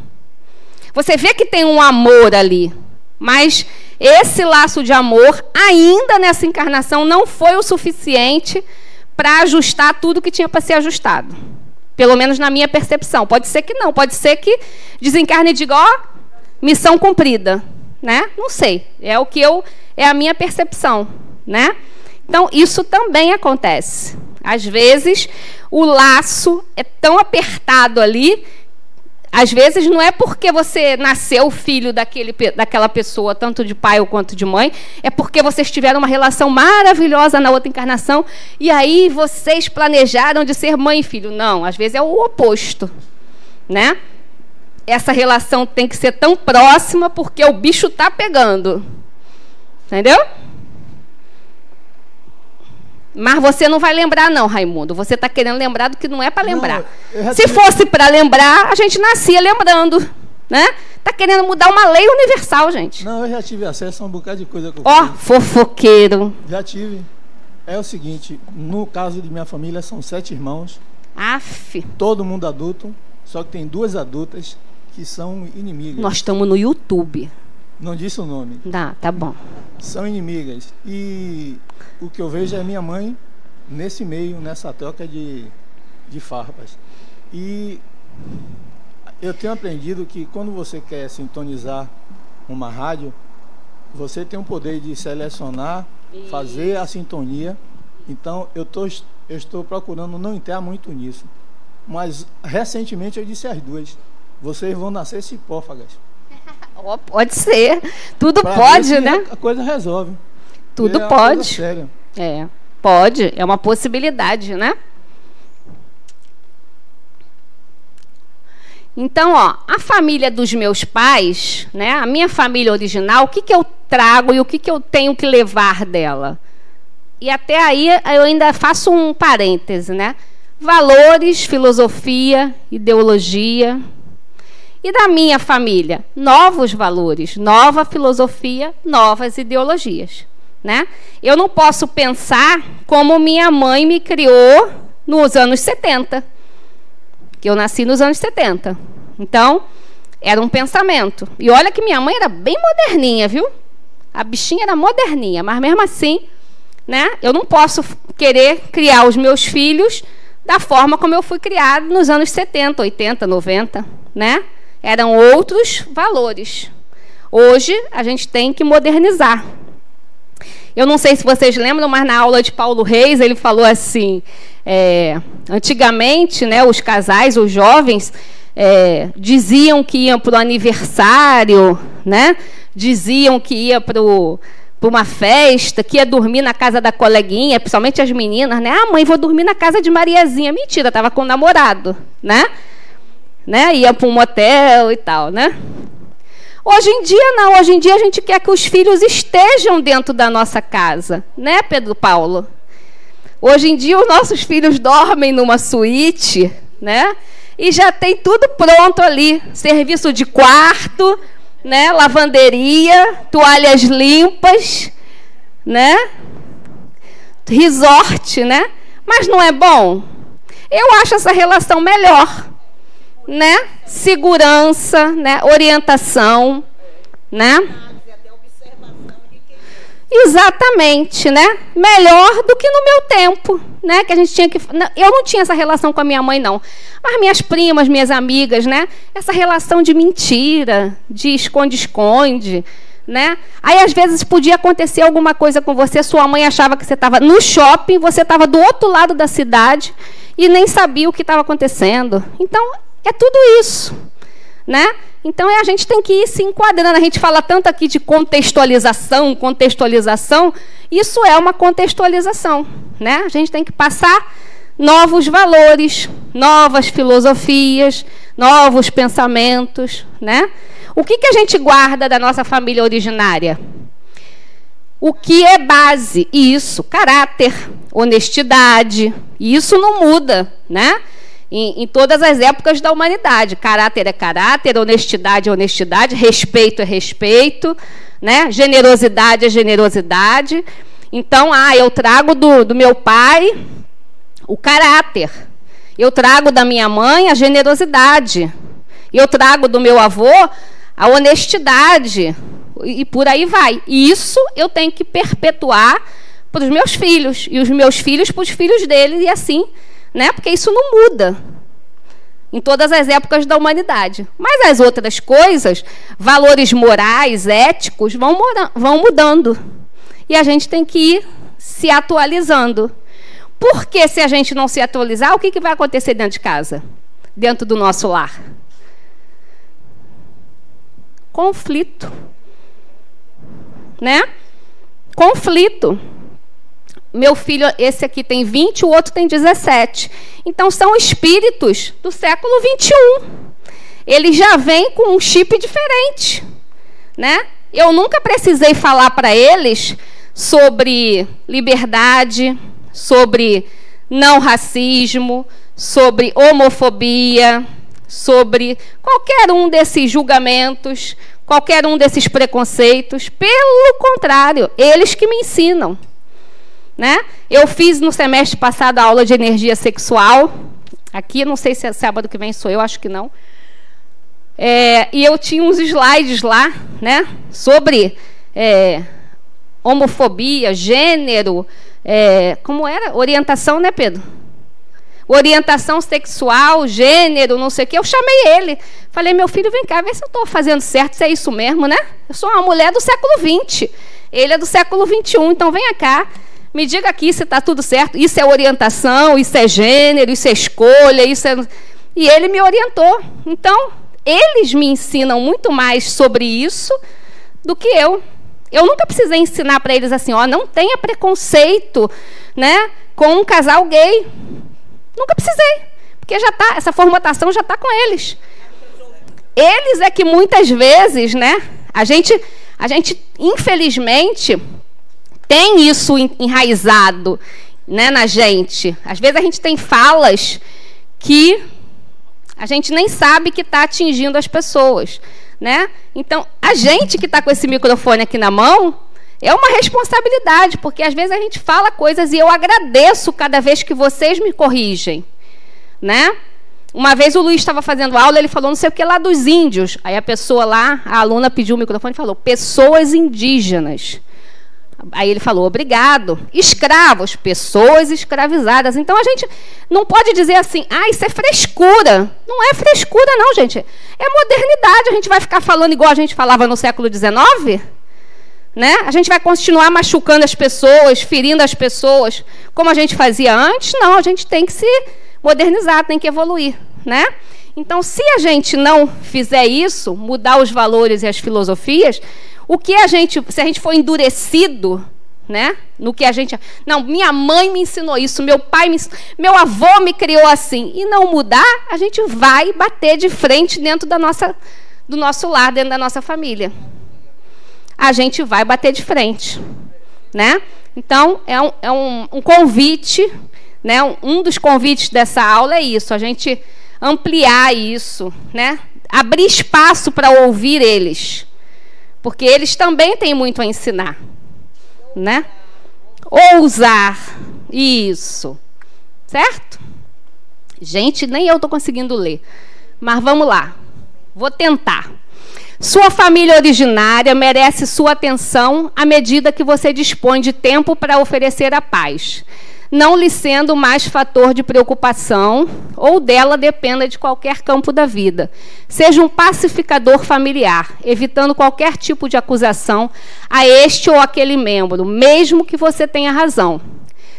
Você vê que tem um amor ali, mas esse laço de amor, ainda nessa encarnação, não foi o suficiente para ajustar tudo que tinha para ser ajustado. Pelo menos na minha percepção. Pode ser que não. Pode ser que desencarne e diga, ó, missão cumprida. Né? Não sei. É a minha percepção. Né? Então, isso também acontece. Às vezes, o laço é tão apertado ali. Às vezes, não é porque você nasceu filho daquela pessoa, tanto de pai ou quanto de mãe, é porque vocês tiveram uma relação maravilhosa na outra encarnação, e aí vocês planejaram de ser mãe e filho. Não, às vezes é o oposto. Né? Essa relação tem que ser tão próxima porque o bicho está pegando. Entendeu? Mas você não vai lembrar, não, Raimundo. Você está querendo lembrar do que não é para lembrar. Se fosse para lembrar, a gente nascia lembrando. Né? Está querendo mudar uma lei universal, gente. Não, eu já tive acesso a um bocado de coisa que eu Ó, fofoqueiro. Já tive. É o seguinte, no caso de minha família, são 7 irmãos. Aff. Todo mundo adulto, só que tem 2 adultas que são inimigas. Nós estamos no YouTube. Não disse o nome. Tá bom. São inimigas. E o que eu vejo é minha mãe nesse meio, nessa troca de farpas. E eu tenho aprendido que quando você quer sintonizar uma rádio, você tem o poder de selecionar, fazer a sintonia. Então, eu estou procurando não entrar muito nisso. Mas, recentemente, eu disse às 2, vocês vão nascer cipófagas. Pode ser. Tudo pode, né? A coisa resolve. Tudo pode. Pode. É uma possibilidade, né? Então, ó, a família dos meus pais, né? A minha família original, o que eu trago e o que eu tenho que levar dela? E até aí eu ainda faço um parêntese, né? Valores, filosofia, ideologia. E da minha família, novos valores, nova filosofia, novas ideologias. Né? Eu não posso pensar como minha mãe me criou nos anos 70. Que eu nasci nos anos 70. Então, era um pensamento. E olha que minha mãe era bem moderninha, viu? A bichinha era moderninha, mas mesmo assim, né, eu não posso querer criar os meus filhos da forma como eu fui criado nos anos 70, 80, 90, né? Eram outros valores. Hoje, a gente tem que modernizar. Eu não sei se vocês lembram, mas na aula de Paulo Reis, ele falou assim, antigamente, né, os casais, os jovens, diziam que iam para o aniversário, né? Diziam que ia para uma festa, que ia dormir na casa da coleguinha, principalmente as meninas, né? Ah, mãe, vou dormir na casa de Mariazinha. Mentira, estava com o namorado, né? Ia para um motel e tal, né? Hoje em dia, não. Hoje em dia, a gente quer que os filhos estejam dentro da nossa casa. Né, Pedro Paulo? Hoje em dia, os nossos filhos dormem numa suíte, né? E já tem tudo pronto ali. Serviço de quarto, né? Lavanderia, toalhas limpas, né? Resort, né? Mas não é bom? Eu acho essa relação melhor. Né? Segurança, né? Orientação, né? Exatamente, né? Melhor do que no meu tempo, né, que a gente tinha que... Eu não tinha essa relação com a minha mãe, não. Mas minhas primas, minhas amigas, né, essa relação de mentira, de esconde-esconde, né? Aí, às vezes, podia acontecer alguma coisa com você, sua mãe achava que você estava no shopping, você estava do outro lado da cidade e nem sabia o que estava acontecendo. Então, é tudo isso, né? Então, a gente tem que ir se enquadrando. A gente fala tanto aqui de contextualização, isso é uma contextualização, né? A gente tem que passar novos valores, novas filosofias, novos pensamentos, né? O que a gente guarda da nossa família originária? O que é base? Isso, caráter, honestidade. E isso não muda, né? Em todas as épocas da humanidade. Caráter é caráter, honestidade é honestidade, respeito é respeito, né? Generosidade é generosidade. Então, eu trago do meu pai o caráter. Eu trago da minha mãe a generosidade. Eu trago do meu avô a honestidade. E por aí vai. E isso eu tenho que perpetuar para os meus filhos. E os meus filhos para os filhos deles. E assim, né? Porque isso não muda em todas as épocas da humanidade. Mas as outras coisas, valores morais, éticos, vão mudando. E a gente tem que ir se atualizando. Porque se a gente não se atualizar, o que vai acontecer dentro de casa? Dentro do nosso lar? Conflito. Né? Conflito. Meu filho, esse aqui tem 20, o outro tem 17. Então, são espíritos do século XXI. Eles já vêm com um chip diferente, né? Eu nunca precisei falar para eles sobre liberdade, sobre não racismo, sobre homofobia, sobre qualquer um desses julgamentos, qualquer um desses preconceitos. Pelo contrário, eles que me ensinam. Né? Eu fiz no semestre passado a aula de energia sexual. Aqui, não sei se é sábado que vem sou eu, acho que não. E eu tinha uns slides lá, né, sobre homofobia, gênero, como era? Orientação, né, Pedro? Orientação sexual, gênero, não sei o quê. Eu chamei ele. Falei, meu filho, vem cá, vê se eu estou fazendo certo, se é isso mesmo, né? Eu sou uma mulher do século XX. Ele é do século XXI, então venha cá. Me diga aqui se está tudo certo. Isso é orientação, isso é gênero, isso é escolha, isso é... E ele me orientou. Então, eles me ensinam muito mais sobre isso do que eu. Eu nunca precisei ensinar para eles assim, não tenha preconceito, né, com um casal gay. Nunca precisei. Porque já tá, essa formatação já está com eles. Eles é que muitas vezes, né, a gente infelizmente, tem isso enraizado, né, na gente. Às vezes a gente tem falas que a gente nem sabe que está atingindo as pessoas, né? Então, a gente que está com esse microfone aqui na mão é uma responsabilidade, porque às vezes a gente fala coisas e eu agradeço cada vez que vocês me corrigem, né? Uma vez o Luiz estava fazendo aula, ele falou não sei o que lá dos índios. Aí a pessoa lá, a aluna pediu o microfone e falou, pessoas indígenas. Aí ele falou, obrigado. Escravos, pessoas escravizadas. Então, a gente não pode dizer assim, isso é frescura. Não é frescura, não, gente. É modernidade. A gente vai ficar falando igual a gente falava no século XIX? Né? A gente vai continuar machucando as pessoas, ferindo as pessoas, como a gente fazia antes? Não, a gente tem que se modernizar, tem que evoluir. Né? Então, se a gente não fizer isso, mudar os valores e as filosofias... se a gente for endurecido, né, no que a gente... Não, minha mãe me ensinou isso, meu pai meu avô me criou assim. E não mudar, a gente vai bater de frente dentro do nosso lar, dentro da nossa família. A gente vai bater de frente. Né? Então, é um convite, né, um dos convites dessa aula é isso, a gente ampliar isso, né, abrir espaço para ouvir eles. Porque eles também têm muito a ensinar, né? Ousar, isso, certo? Gente, nem eu estou conseguindo ler, mas vamos lá, vou tentar. Sua família originária merece sua atenção à medida que você dispõe de tempo para oferecer a paz. não lhe sendo mais fator de preocupação ou dela dependa de qualquer campo da vida. Seja um pacificador familiar, evitando qualquer tipo de acusação a este ou aquele membro, mesmo que você tenha razão.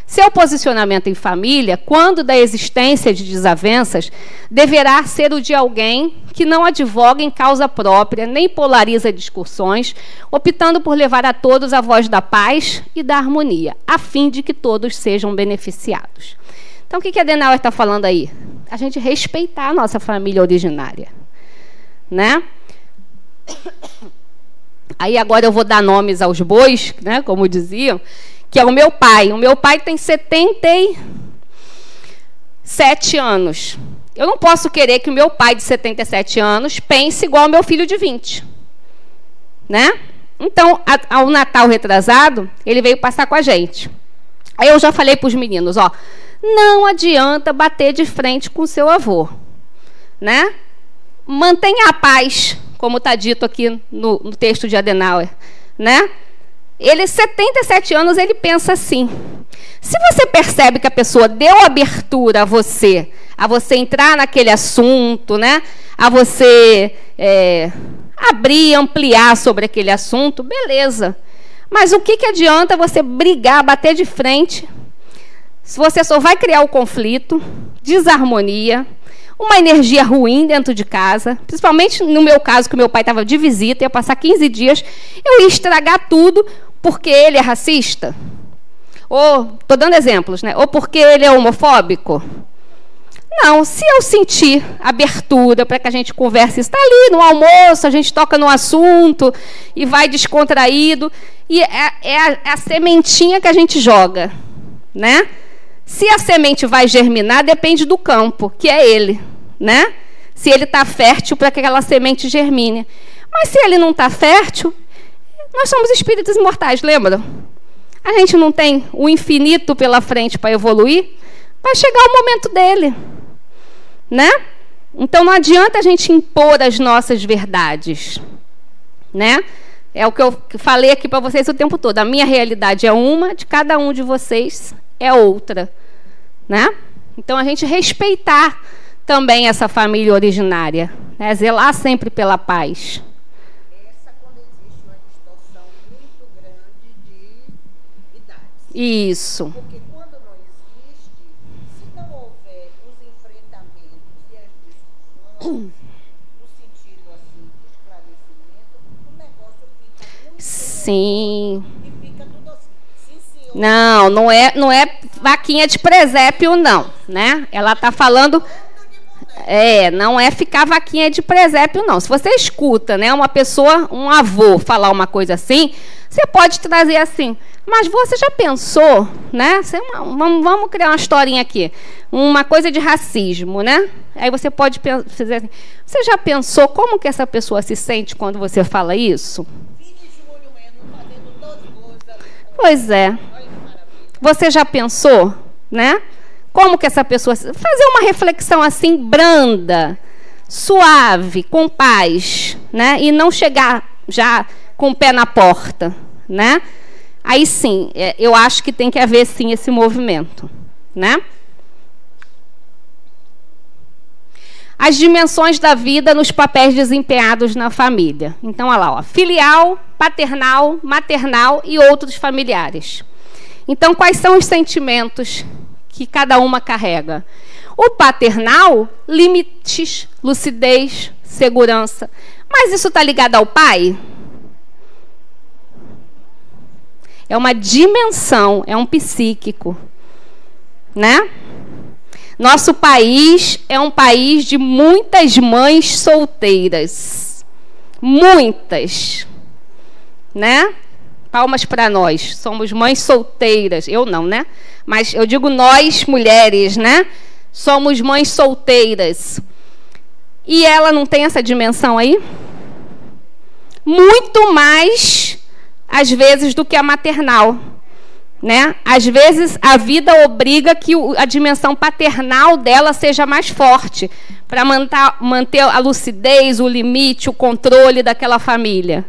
Seu posicionamento em família, quando da existência de desavenças, deverá ser o de alguém que não advoga em causa própria, nem polariza discussões, optando por levar a todos a voz da paz e da harmonia, a fim de que todos sejam beneficiados. Então, o que a Adenauer está falando aí? A gente respeitar a nossa família originária, né? Aí agora eu vou dar nomes aos bois, né, como diziam, que é o meu pai. O meu pai tem 77 anos. Eu não posso querer que o meu pai de 77 anos pense igual ao meu filho de 20. Né? Então, ao Natal retrasado, ele veio passar com a gente. Aí eu já falei para os meninos, ó, não adianta bater de frente com o seu avô. Né? Mantenha a paz, como está dito aqui no texto de Adenauer. Né? Ele, 77 anos, ele pensa assim. Se você percebe que a pessoa deu abertura a você entrar naquele assunto, né? A você abrir, ampliar sobre aquele assunto, beleza. Mas o que adianta você brigar, bater de frente, se você só vai criar o conflito, desarmonia, uma energia ruim dentro de casa, principalmente no meu caso, que o meu pai estava de visita, ia passar 15 dias, eu ia estragar tudo porque ele é racista? Ou, estou dando exemplos, né? Ou porque ele é homofóbico? Não, se eu sentir abertura para que a gente converse, está ali no almoço, a gente toca no assunto e vai descontraído, e é a sementinha que a gente joga, né? Se a semente vai germinar, depende do campo, que é ele, né? Se ele está fértil para que aquela semente germine. Mas se ele não está fértil, nós somos espíritos imortais, lembra? A gente não tem o infinito pela frente para evoluir, vai chegar o momento dele, né? Então não adianta a gente impor as nossas verdades, né? É o que eu falei aqui para vocês o tempo todo. A minha realidade é uma, de cada um de vocês é outra, né? Então a gente respeitar também essa família originária, né? Zelar sempre pela paz. Essa quando existe uma distorção muito grande de idades. Isso. Porque quando não existe, se não houver os enfrentamentos e as discussões, no sentido assim de esclarecimento, o negócio fica muito Sim. e fica tudo assim. Sim, senhor. Não é vaquinha de presépio, não, né? Ela está falando... não é ficar vaquinha de presépio, não. Se você escuta, né, uma pessoa, um avô, falar uma coisa assim, você pode trazer assim, mas você já pensou, né? Vamos criar uma historinha aqui, uma coisa de racismo, né? Aí você pode fazer assim, você já pensou como que essa pessoa se sente quando você fala isso? Pois é. Você já pensou, né? Como que essa pessoa... Fazer uma reflexão assim, branda, suave, com paz, né? E não chegar já com o pé na porta, né? Aí sim, eu acho que tem que haver sim esse movimento, né? As dimensões da vida nos papéis desempenhados na família. Então, olha lá, ó, filial, paternal, maternal e outros familiares. Então, quais são os sentimentos que cada uma carrega? O paternal, limites, lucidez, segurança. Mas isso está ligado ao pai? É uma dimensão, é um psíquico, né? Nosso país é um país de muitas mães solteiras. Muitas. Né? Palmas para nós. Somos mães solteiras. Eu não, né? Mas eu digo nós, mulheres, né? Somos mães solteiras. E ela não tem essa dimensão aí? Muito mais, às vezes, do que a maternal. Né? Às vezes, a vida obriga que a dimensão paternal dela seja mais forte, para manter a lucidez, o limite, o controle daquela família.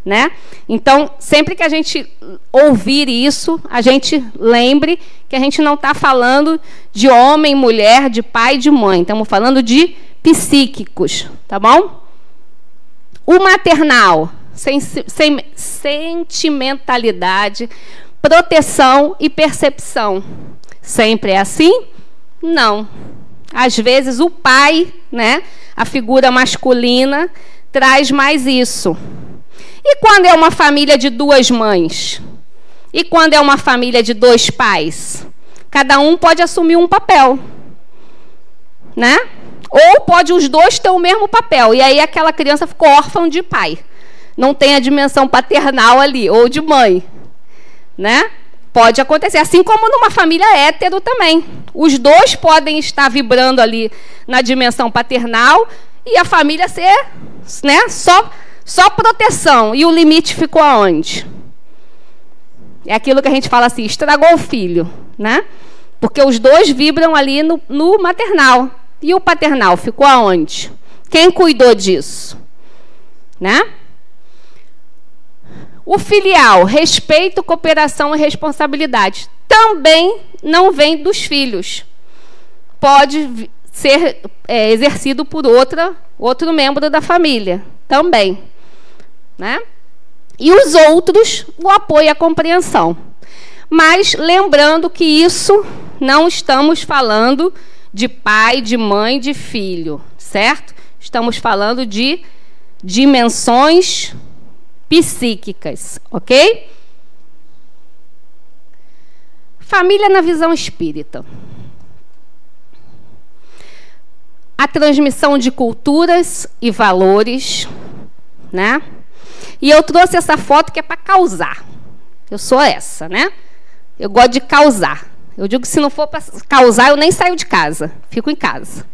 né? Então, sempre que a gente ouvir isso, a gente lembre que a gente não está falando de homem, mulher, de pai e de mãe. Estamos falando de psíquicos, tá bom? O maternal, sentimentalidade, proteção e percepção. Sempre é assim? Não. Às vezes o pai, né, a figura masculina, traz mais isso. E quando é uma família de 2 mães? E quando é uma família de 2 pais? Cada um pode assumir um papel, né? Ou pode os 2 ter o mesmo papel. E aí aquela criança ficou órfã de pai. Não tem a dimensão paternal ali, ou de mãe, né? Pode acontecer, assim como numa família hétero também. Os 2 podem estar vibrando ali na dimensão paternal e a família ser, né, só proteção. E o limite ficou aonde? É aquilo que a gente fala assim, estragou o filho, né? Porque os 2 vibram ali no maternal. E o paternal ficou aonde? Quem cuidou disso? Né? O filial, respeito, cooperação e responsabilidade, também não vem dos filhos. Pode ser exercido por outro membro da família, também. Né? E os outros, o apoio e a compreensão. Mas lembrando que isso não estamos falando de pai, de mãe, de filho, certo? Estamos falando de dimensões psíquicas, ok? Família na visão espírita. A transmissão de culturas e valores, né? E eu trouxe essa foto que é para causar. Eu sou essa, né? Eu gosto de causar. Eu digo que se não for para causar, eu nem saio de casa. Fico em casa,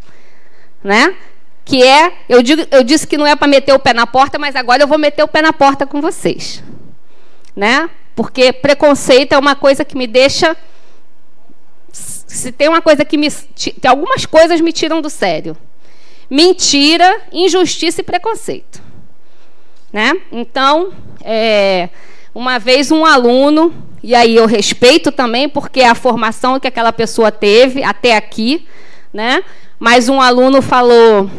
né? Que é, eu disse que não é para meter o pé na porta, mas agora eu vou meter o pé na porta com vocês, né? Porque preconceito é uma coisa que me deixa, se tem uma coisa que tem algumas coisas me tiram do sério. Mentira, injustiça e preconceito, né? Então, uma vez um aluno, e aí eu respeito também, porque é a formação que aquela pessoa teve até aqui, né? Mas um aluno falou,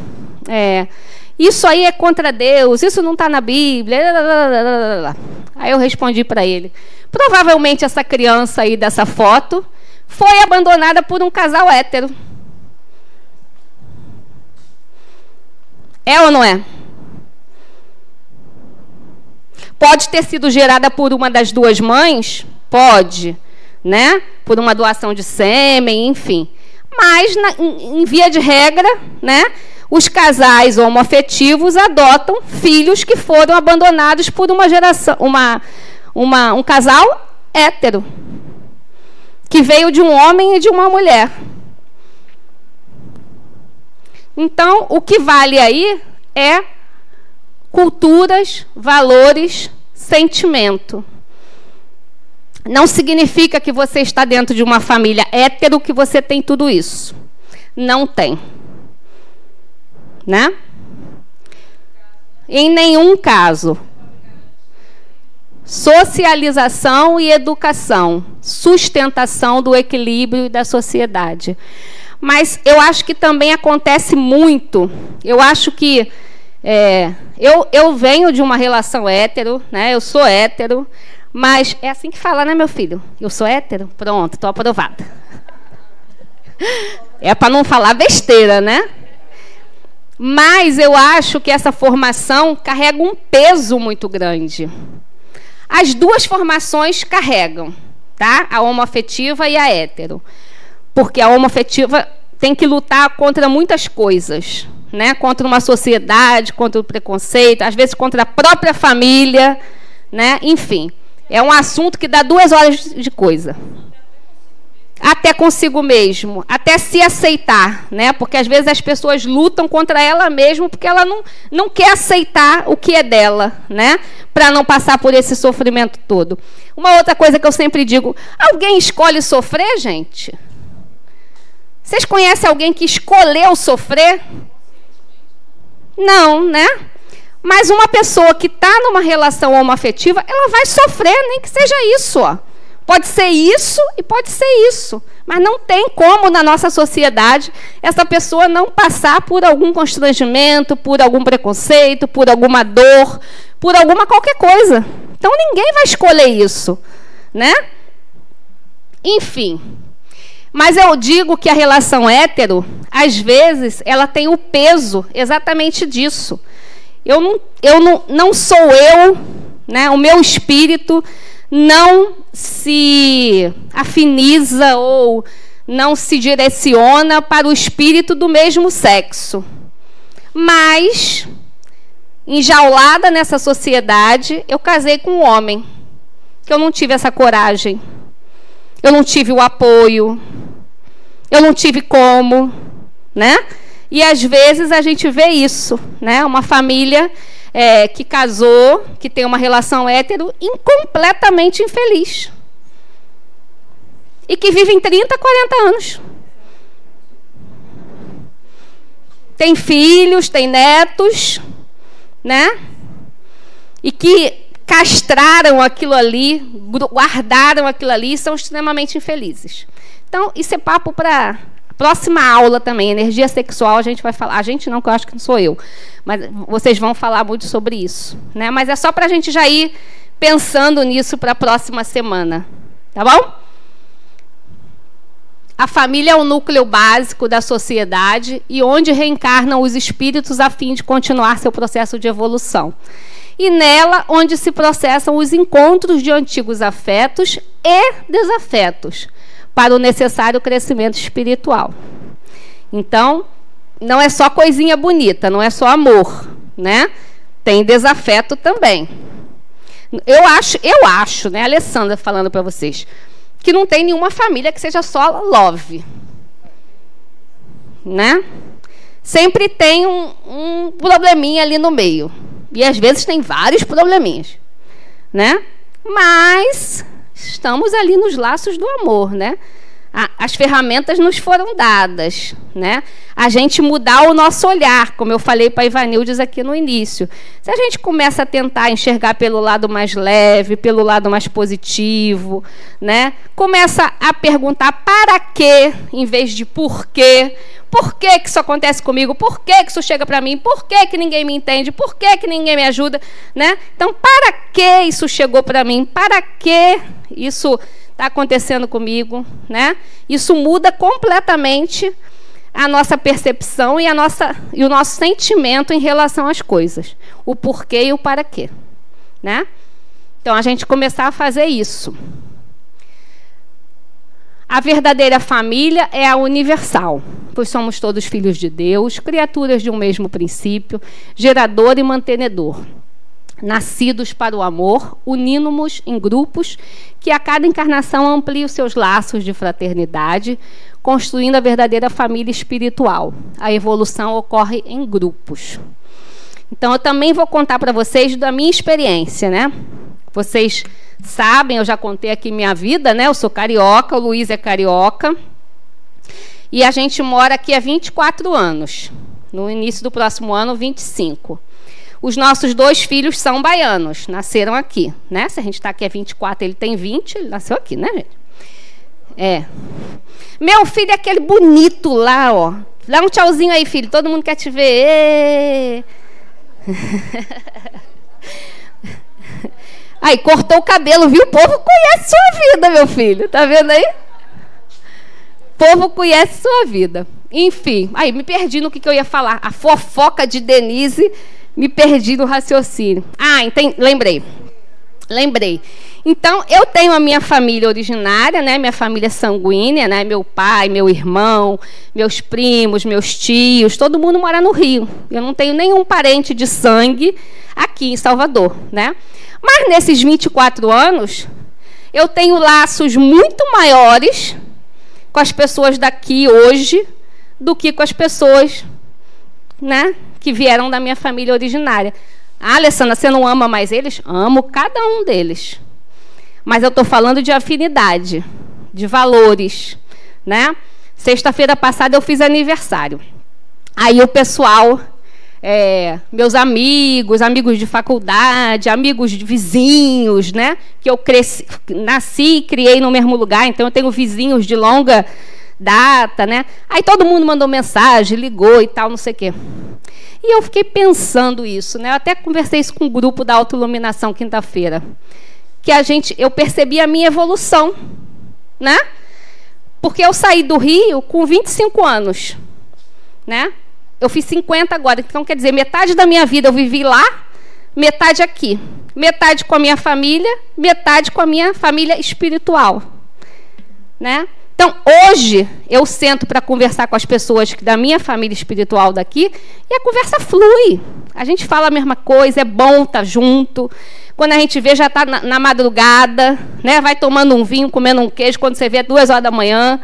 isso aí é contra Deus, isso não está na Bíblia. Aí eu respondi para ele, provavelmente essa criança aí dessa foto foi abandonada por um casal hétero. É ou não é? Pode ter sido gerada por uma das 2 mães? Pode, né? Por uma doação de sêmen, enfim. Mas, em via de regra, né, os casais homoafetivos adotam filhos que foram abandonados por uma geração, um casal hétero, que veio de um homem e de uma mulher. Então, o que vale aí é culturas, valores, sentimento. Não significa que você está dentro de uma família hétero que você tem tudo isso. Não tem. Né? Em nenhum caso. Socialização e educação. Sustentação do equilíbrio da sociedade. Mas eu acho que também acontece muito. Eu acho que... eu venho de uma relação hétero, né? Eu sou hétero. Mas é assim que fala, né, meu filho? Eu sou hétero? Pronto, estou aprovada. É para não falar besteira, né? Mas eu acho que essa formação carrega um peso muito grande. As 2 formações carregam, tá? A homoafetiva e a hétero. Porque a homoafetiva tem que lutar contra muitas coisas, né? Contra uma sociedade, contra o preconceito, às vezes contra a própria família, né? Enfim. É um assunto que dá 2 horas de coisa. Até consigo mesmo, até se aceitar, né? Porque às vezes as pessoas lutam contra ela mesma porque ela não quer aceitar o que é dela, né? Para não passar por esse sofrimento todo. Uma outra coisa que eu sempre digo, alguém escolhe sofrer, gente? Vocês conhecem alguém que escolheu sofrer? Não, né? Mas uma pessoa que está numa relação homoafetiva, ela vai sofrer, nem que seja isso. Ó. Pode ser isso e pode ser isso. Mas não tem como, na nossa sociedade, essa pessoa não passar por algum constrangimento, por algum preconceito, por alguma dor, por alguma qualquer coisa. Então, ninguém vai escolher isso, né? Enfim. Mas eu digo que a relação hétero, às vezes, ela tem o peso exatamente disso. Não sou eu, né? O meu espírito não se afiniza ou não se direciona para o espírito do mesmo sexo. Mas, enjaulada nessa sociedade, eu casei com um homem, que eu não tive essa coragem, eu não tive o apoio, eu não tive como, né? E às vezes a gente vê isso, né? Uma família que casou, que tem uma relação hétero, completamente infeliz. E que vivem 30, 40 anos. Tem filhos, tem netos, né? E que castraram aquilo ali, guardaram aquilo ali e são extremamente infelizes. Então, isso é papo para a próxima aula também. Energia sexual, a gente vai falar. A gente não, que eu acho que não sou eu. Mas vocês vão falar muito sobre isso, né? Mas é só para a gente já ir pensando nisso para a próxima semana. Tá bom? A família é o núcleo básico da sociedade e onde reencarnam os espíritos a fim de continuar seu processo de evolução. E nela, onde se processam os encontros de antigos afetos e desafetos para o necessário crescimento espiritual. Então, não é só coisinha bonita, não é só amor, né? Tem desafeto também. Eu acho, né, Alessandra falando para vocês, que não tem nenhuma família que seja só love, né? Sempre tem um probleminha ali no meio. E às vezes tem vários probleminhas, né? Mas estamos ali nos laços do amor, né? As ferramentas nos foram dadas, né? A gente mudar o nosso olhar, como eu falei para a Ivanildes aqui no início. Se a gente começa a tentar enxergar pelo lado mais leve, pelo lado mais positivo, né? Começa a perguntar para quê, em vez de por quê. Por que que isso acontece comigo? Por que que isso chega para mim? Por que que ninguém me entende? Por que que ninguém me ajuda? Né? Então, para que isso chegou para mim? Para que isso está acontecendo comigo? Né? Isso muda completamente a nossa percepção e o nosso sentimento em relação às coisas. O porquê e o para quê. Né? Então, a gente começar a fazer isso. A verdadeira família é a universal, pois somos todos filhos de Deus, criaturas de um mesmo princípio, gerador e mantenedor. Nascidos para o amor, unindo-nos em grupos que a cada encarnação ampliam os seus laços de fraternidade, construindo a verdadeira família espiritual. A evolução ocorre em grupos. Então, eu também vou contar para vocês da minha experiência, né? Vocês sabem, eu já contei aqui minha vida, né? Eu sou carioca, o Luiz é carioca. E a gente mora aqui há 24 anos. No início do próximo ano, 25. Os nossos 2 filhos são baianos, nasceram aqui, né? Se a gente está aqui há 24, ele tem 20, ele nasceu aqui, né, gente? É. Meu filho é aquele bonito lá, ó. Dá um tchauzinho aí, filho. Todo mundo quer te ver. Aí, cortou o cabelo, viu? O povo conhece sua vida, meu filho. Tá vendo aí? O povo conhece sua vida. Enfim, aí me perdi no que eu ia falar. A fofoca de Denise, me perdi no raciocínio. Ah, lembrei. Então, eu tenho a minha família originária, né? Minha família sanguínea, né? Meu pai, meu irmão, meus primos, meus tios, todo mundo mora no Rio. Eu não tenho nenhum parente de sangue aqui em Salvador, né? Mas nesses 24 anos, eu tenho laços muito maiores com as pessoas daqui hoje do que com as pessoas, né, que vieram da minha família originária. Ah, Alessandra, você não ama mais eles? Amo cada um deles. Mas eu estou falando de afinidade, de valores, né? Sexta-feira passada eu fiz aniversário. Aí o pessoal meus amigos, amigos de faculdade, amigos de vizinhos, né? Que eu nasci e criei no mesmo lugar, então eu tenho vizinhos de longa data, né? Aí todo mundo mandou mensagem, ligou e tal, não sei o quê. E eu fiquei pensando isso, né? Eu até conversei isso com o grupo da Autoiluminação quinta-feira, que eu percebi a minha evolução, né? Porque eu saí do Rio com 25 anos, né? Eu fiz 50 agora, então quer dizer, metade da minha vida eu vivi lá, metade aqui. Metade com a minha família, metade com a minha família espiritual, né? Então, hoje, eu sento para conversar com as pessoas da minha família espiritual daqui e a conversa flui. A gente fala a mesma coisa, é bom estar junto. Quando a gente vê, já está na madrugada, né? Vai tomando um vinho, comendo um queijo, quando você vê, é 2 horas da manhã,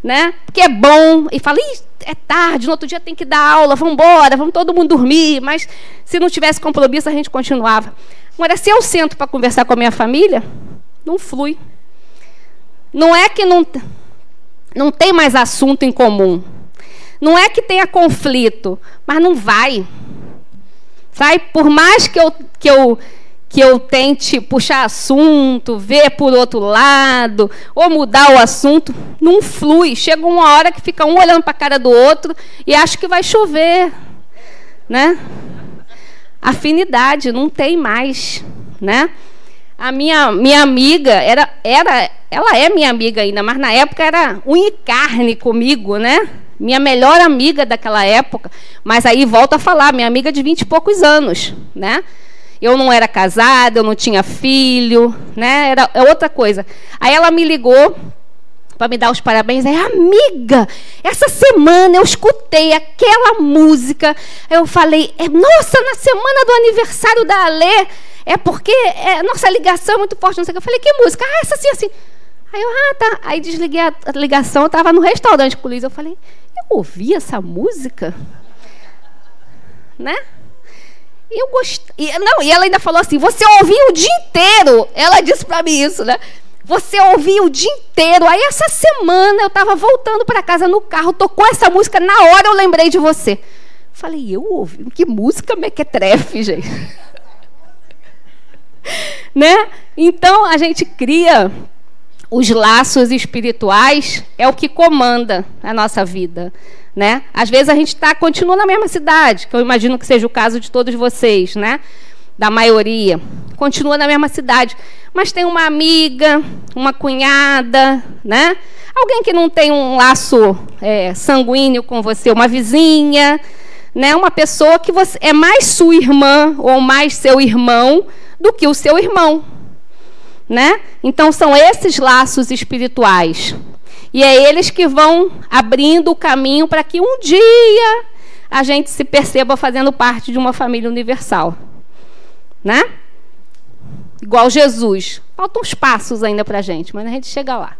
né? Porque é bom. E fala, é tarde, no outro dia tem que dar aula, vamos embora, vamos todo mundo dormir. Mas se não tivesse compromisso, a gente continuava. Agora, se eu sento para conversar com a minha família, não flui. Não é que não tem mais assunto em comum. Não é que tenha conflito, mas não vai. Sabe? Por mais que eu tente puxar assunto, ver por outro lado, ou mudar o assunto, não flui. Chega uma hora que fica um olhando para a cara do outro e acha que vai chover, né? Afinidade, não tem mais, né? A minha amiga, ela é minha amiga ainda, mas na época era unha e carne comigo, né? Minha melhor amiga daquela época. Mas aí, volto a falar, minha amiga de 20 e poucos anos, né? Eu não era casada, eu não tinha filho, né? Era outra coisa. Aí ela me ligou para me dar os parabéns. Aí, amiga, essa semana eu escutei aquela música. Eu falei, nossa, na semana do aniversário da Alê, porque nossa ligação é muito forte, não sei o que. Eu falei, que música? Ah, essa assim. Aí eu, tá. Aí desliguei a ligação, eu estava no restaurante com o Luiz. Eu falei, eu ouvi essa música? Né? E eu gostei. E ela ainda falou assim, você ouviu o dia inteiro. Ela disse para mim isso, né? Você ouviu o dia inteiro. Aí essa semana eu estava voltando para casa no carro, tocou essa música, na hora eu lembrei de você. Falei, eu ouvi? Que música mequetrefe, gente. Né? Então, a gente cria os laços espirituais, é o que comanda a nossa vida, né? Às vezes a gente continua na mesma cidade, que eu imagino que seja o caso de todos vocês, né? Da maioria. Continua na mesma cidade, mas tem uma amiga, uma cunhada, né? Alguém que não tem um laço sanguíneo com você, uma vizinha, né? Uma pessoa que você é mais sua irmã ou mais seu irmão do que o seu irmão, né? Então, são esses laços espirituais. E é eles que vão abrindo o caminho para que um dia a gente se perceba fazendo parte de uma família universal, né? Igual Jesus. Faltam uns passos ainda para a gente, mas a gente chega lá.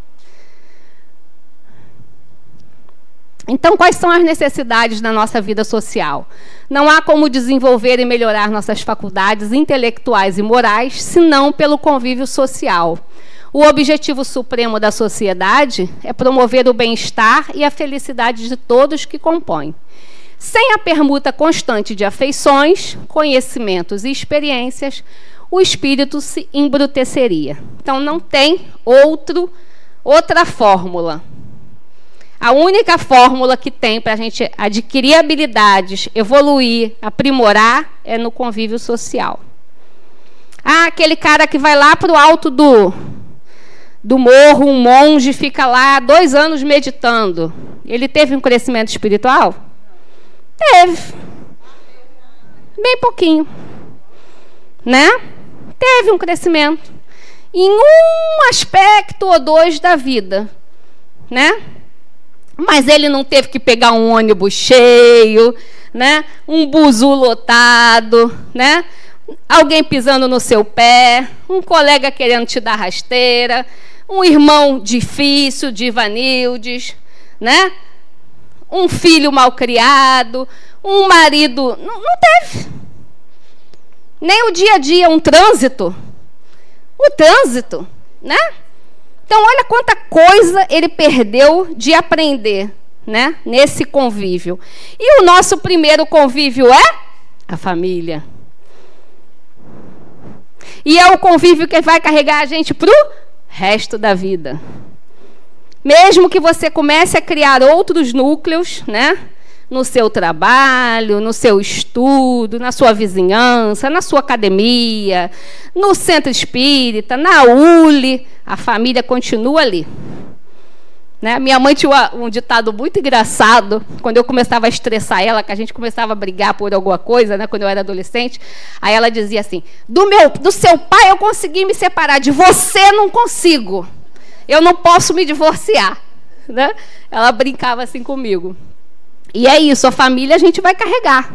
Então, quais são as necessidades da nossa vida social? Não há como desenvolver e melhorar nossas faculdades intelectuais e morais, senão pelo convívio social. O objetivo supremo da sociedade é promover o bem-estar e a felicidade de todos que compõem. Sem a permuta constante de afeições, conhecimentos e experiências, o espírito se embruteceria. Então, não tem outra fórmula. A única fórmula que tem para a gente adquirir habilidades, evoluir, aprimorar, é no convívio social. Aquele cara que vai lá para o alto do morro, um monge, fica lá 2 anos meditando. Ele teve um crescimento espiritual? Teve. Bem pouquinho. Né? Teve um crescimento. Em um aspecto ou 2 da vida. Né? Mas ele não teve que pegar um ônibus cheio, né? Um buzu lotado, né? Alguém pisando no seu pé, um colega querendo te dar rasteira, um irmão difícil de Ivanildes, né? Um filho mal criado, um marido... Não teve. Nem o dia a dia, um trânsito. O trânsito, né? Então, olha quanta coisa ele perdeu de aprender, né? Nesse convívio. E o nosso primeiro convívio é A família. E é o convívio que vai carregar a gente para o resto da vida. Mesmo que você comece a criar outros núcleos, né? No seu trabalho, no seu estudo, na sua vizinhança, na sua academia, no centro espírita, na ULE, a família continua ali. Né? Minha mãe tinha um ditado muito engraçado, quando eu começava a estressar ela, que a gente começava a brigar por alguma coisa, né, quando eu era adolescente, aí ela dizia assim, do seu pai eu consegui me separar, de você não consigo, eu não posso me divorciar. Né? Ela brincava assim comigo. E é isso, a família a gente vai carregar.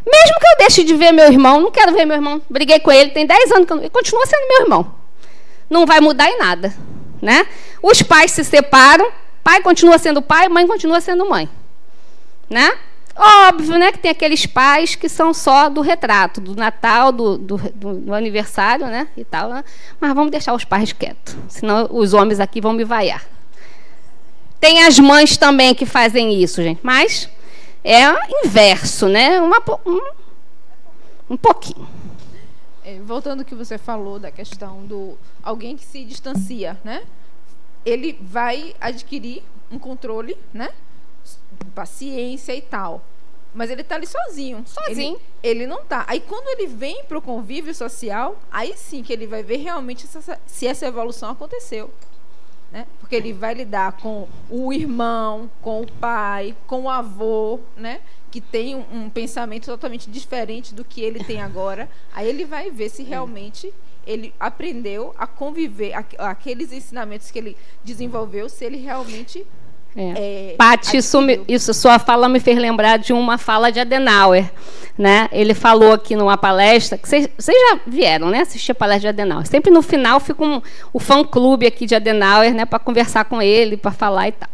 Mesmo que eu deixe de ver meu irmão, não quero ver meu irmão, briguei com ele, tem 10 anos que ele continua sendo meu irmão. Não vai mudar em nada. Né? Os pais se separam, pai continua sendo pai, mãe continua sendo mãe. Né? Óbvio, né, que tem aqueles pais que são só do retrato, do Natal, do aniversário, né, e tal. Né? Mas vamos deixar os pais quietos, senão os homens aqui vão me vaiar. Tem as mães também que fazem isso, gente, mas é inverso, né? Um pouquinho. Voltando ao que você falou da questão do alguém que se distancia, né? Ele vai adquirir um controle, né? Paciência e tal. Mas ele está ali sozinho. Sozinho. Ele não está. Aí quando ele vem para o convívio social, aí sim que ele vai ver realmente se essa evolução aconteceu. Né? Porque ele vai lidar com o irmão, com o pai, com o avô, né? Que tem um pensamento totalmente diferente do que ele tem agora. Aí ele vai ver se realmente ele aprendeu a conviver, aqueles ensinamentos que ele desenvolveu, se ele realmente... Paty, isso sua fala me fez lembrar de uma fala de Adenauer, né? Ele falou aqui numa palestra, que vocês já vieram, né, assistir a palestra de Adenauer. Sempre no final fica o fã-clube aqui de Adenauer, né, para conversar com ele, para falar e tal.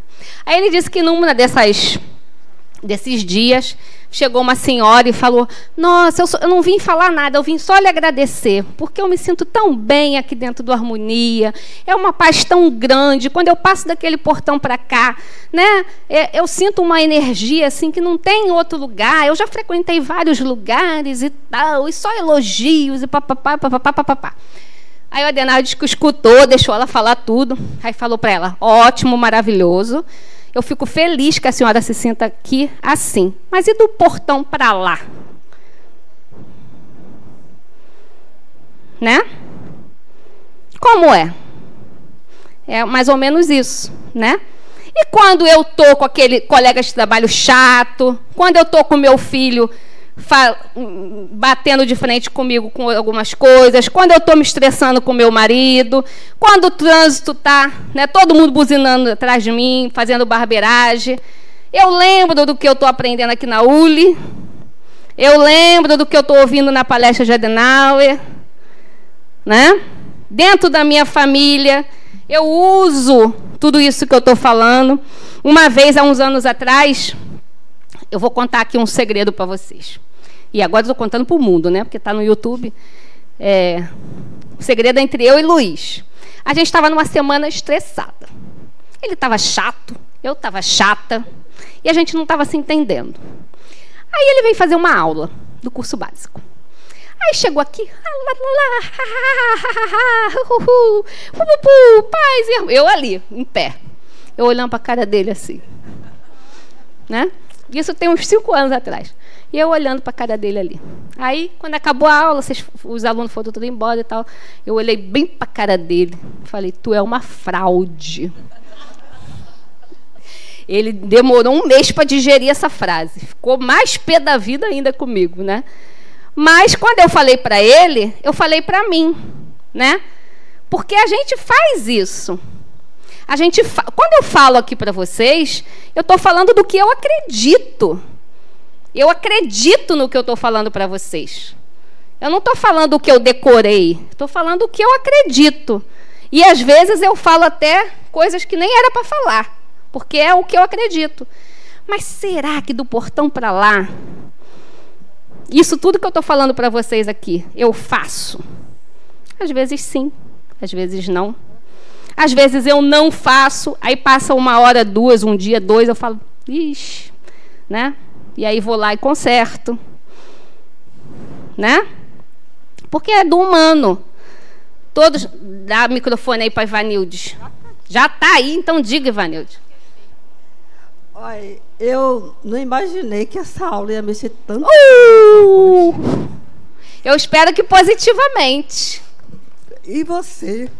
Aí ele disse que numa desses dias, chegou uma senhora e falou, nossa, eu não vim falar nada, eu vim só lhe agradecer, porque eu me sinto tão bem aqui dentro do Harmonia, é uma paz tão grande, quando eu passo daquele portão para cá, né, eu sinto uma energia assim que não tem em outro lugar, eu já frequentei vários lugares e tal, e só elogios, e papapá, papapá, papapá. Aí o Adenauer disse que escutou, deixou ela falar tudo, aí falou para ela, ótimo, maravilhoso, eu fico feliz que a senhora se sinta aqui assim. Mas e do portão para lá? Né? Como é? É mais ou menos isso, né? E quando eu estou com aquele colega de trabalho chato, quando eu estou com meu filho batendo de frente comigo com algumas coisas, quando eu estou me estressando com meu marido, quando o trânsito está, né, todo mundo buzinando atrás de mim, fazendo barbeiragem, eu lembro do que eu estou aprendendo aqui na ULE, eu lembro do que eu estou ouvindo na palestra de Adenauer, né? Dentro da minha família, eu uso tudo isso que eu estou falando. Uma vez, há uns anos atrás, eu vou contar aqui um segredo para vocês. E agora estou contando para o mundo, né? Porque está no YouTube. O segredo é entre eu e Luiz. A gente estava numa semana estressada. Ele estava chato, eu estava chata, e a gente não estava se entendendo. Aí ele veio fazer uma aula do curso básico. Aí chegou aqui, paz, eu ali, em pé. Eu olhando para a cara dele assim. Né? Isso tem uns 5 anos atrás. E eu olhando para a cara dele ali. Aí, quando acabou a aula, os alunos foram todos embora e tal, eu olhei bem para a cara dele. Falei, tu é uma fraude. Ele demorou 1 mês para digerir essa frase. Ficou mais pé da vida ainda comigo, né? Mas, quando eu falei para ele, eu falei para mim, né? Porque a gente faz isso. Quando eu falo aqui para vocês, eu estou falando do que eu acredito. Eu acredito no que eu estou falando para vocês. Eu não estou falando o que eu decorei. Estou falando o que eu acredito. E, às vezes, eu falo até coisas que nem era para falar. Porque é o que eu acredito. Mas será que do portão para lá, isso tudo que eu estou falando para vocês aqui, eu faço? Às vezes sim, às vezes não. Às vezes eu não faço, aí passa 1 hora, 2, um dia, 2, eu falo, ixi, né? E aí vou lá e conserto. né? Porque é do humano. Todos... Dá o microfone aí para Ivanildes. Já está aí, então diga, Ivanildes. Olha, eu não imaginei que essa aula ia mexer tanto. Eu espero que positivamente. E você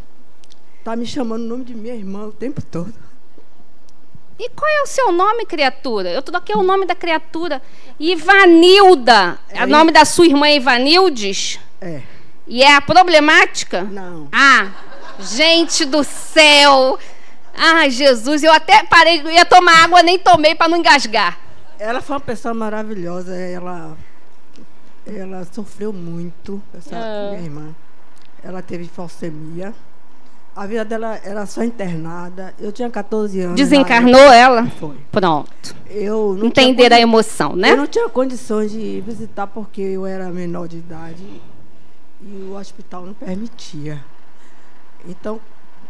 está me chamando o nome de minha irmã o tempo todo. E qual é o seu nome, criatura? Eu estou aqui, é o nome da criatura. Ivanilda. É o nome da sua irmã Ivanildes? É. E é a problemática? Não. Ah, gente do céu. Ai, Jesus, eu até parei, eu ia tomar água, nem tomei para não engasgar. Ela foi uma pessoa maravilhosa. Ela sofreu muito, essa minha irmã. Ela teve falcemia. A vida dela era só internada. Eu tinha 14 anos. Desencarnou ela? Foi. Pronto. Eu não entender a emoção, né? Eu não tinha condições de visitar porque eu era menor de idade e o hospital não permitia. Então,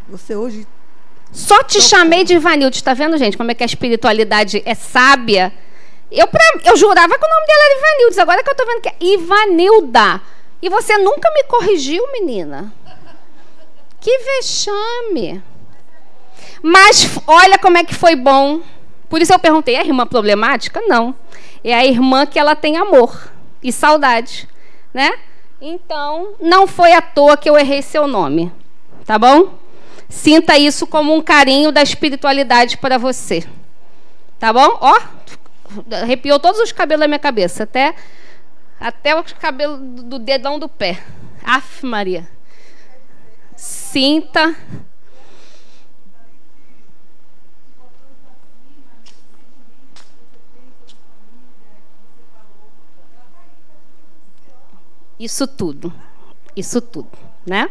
você hoje... Só te chamei de Ivanildes, está vendo, gente? Como é que a espiritualidade é sábia? Eu jurava que o nome dela era Ivanildes, agora que eu estou vendo que é Ivanilda. E você nunca me corrigiu, menina. Que vexame. Mas olha como é que foi bom. Por isso eu perguntei, é a irmã problemática? Não. É a irmã que ela tem amor e saudade, né? Então, não foi à toa que eu errei seu nome. Tá bom? Sinta isso como um carinho da espiritualidade para você. Tá bom? Ó, arrepiou todos os cabelos da minha cabeça, até os cabelos do dedão do pé. Aff, Maria. Sinta. Isso tudo, né?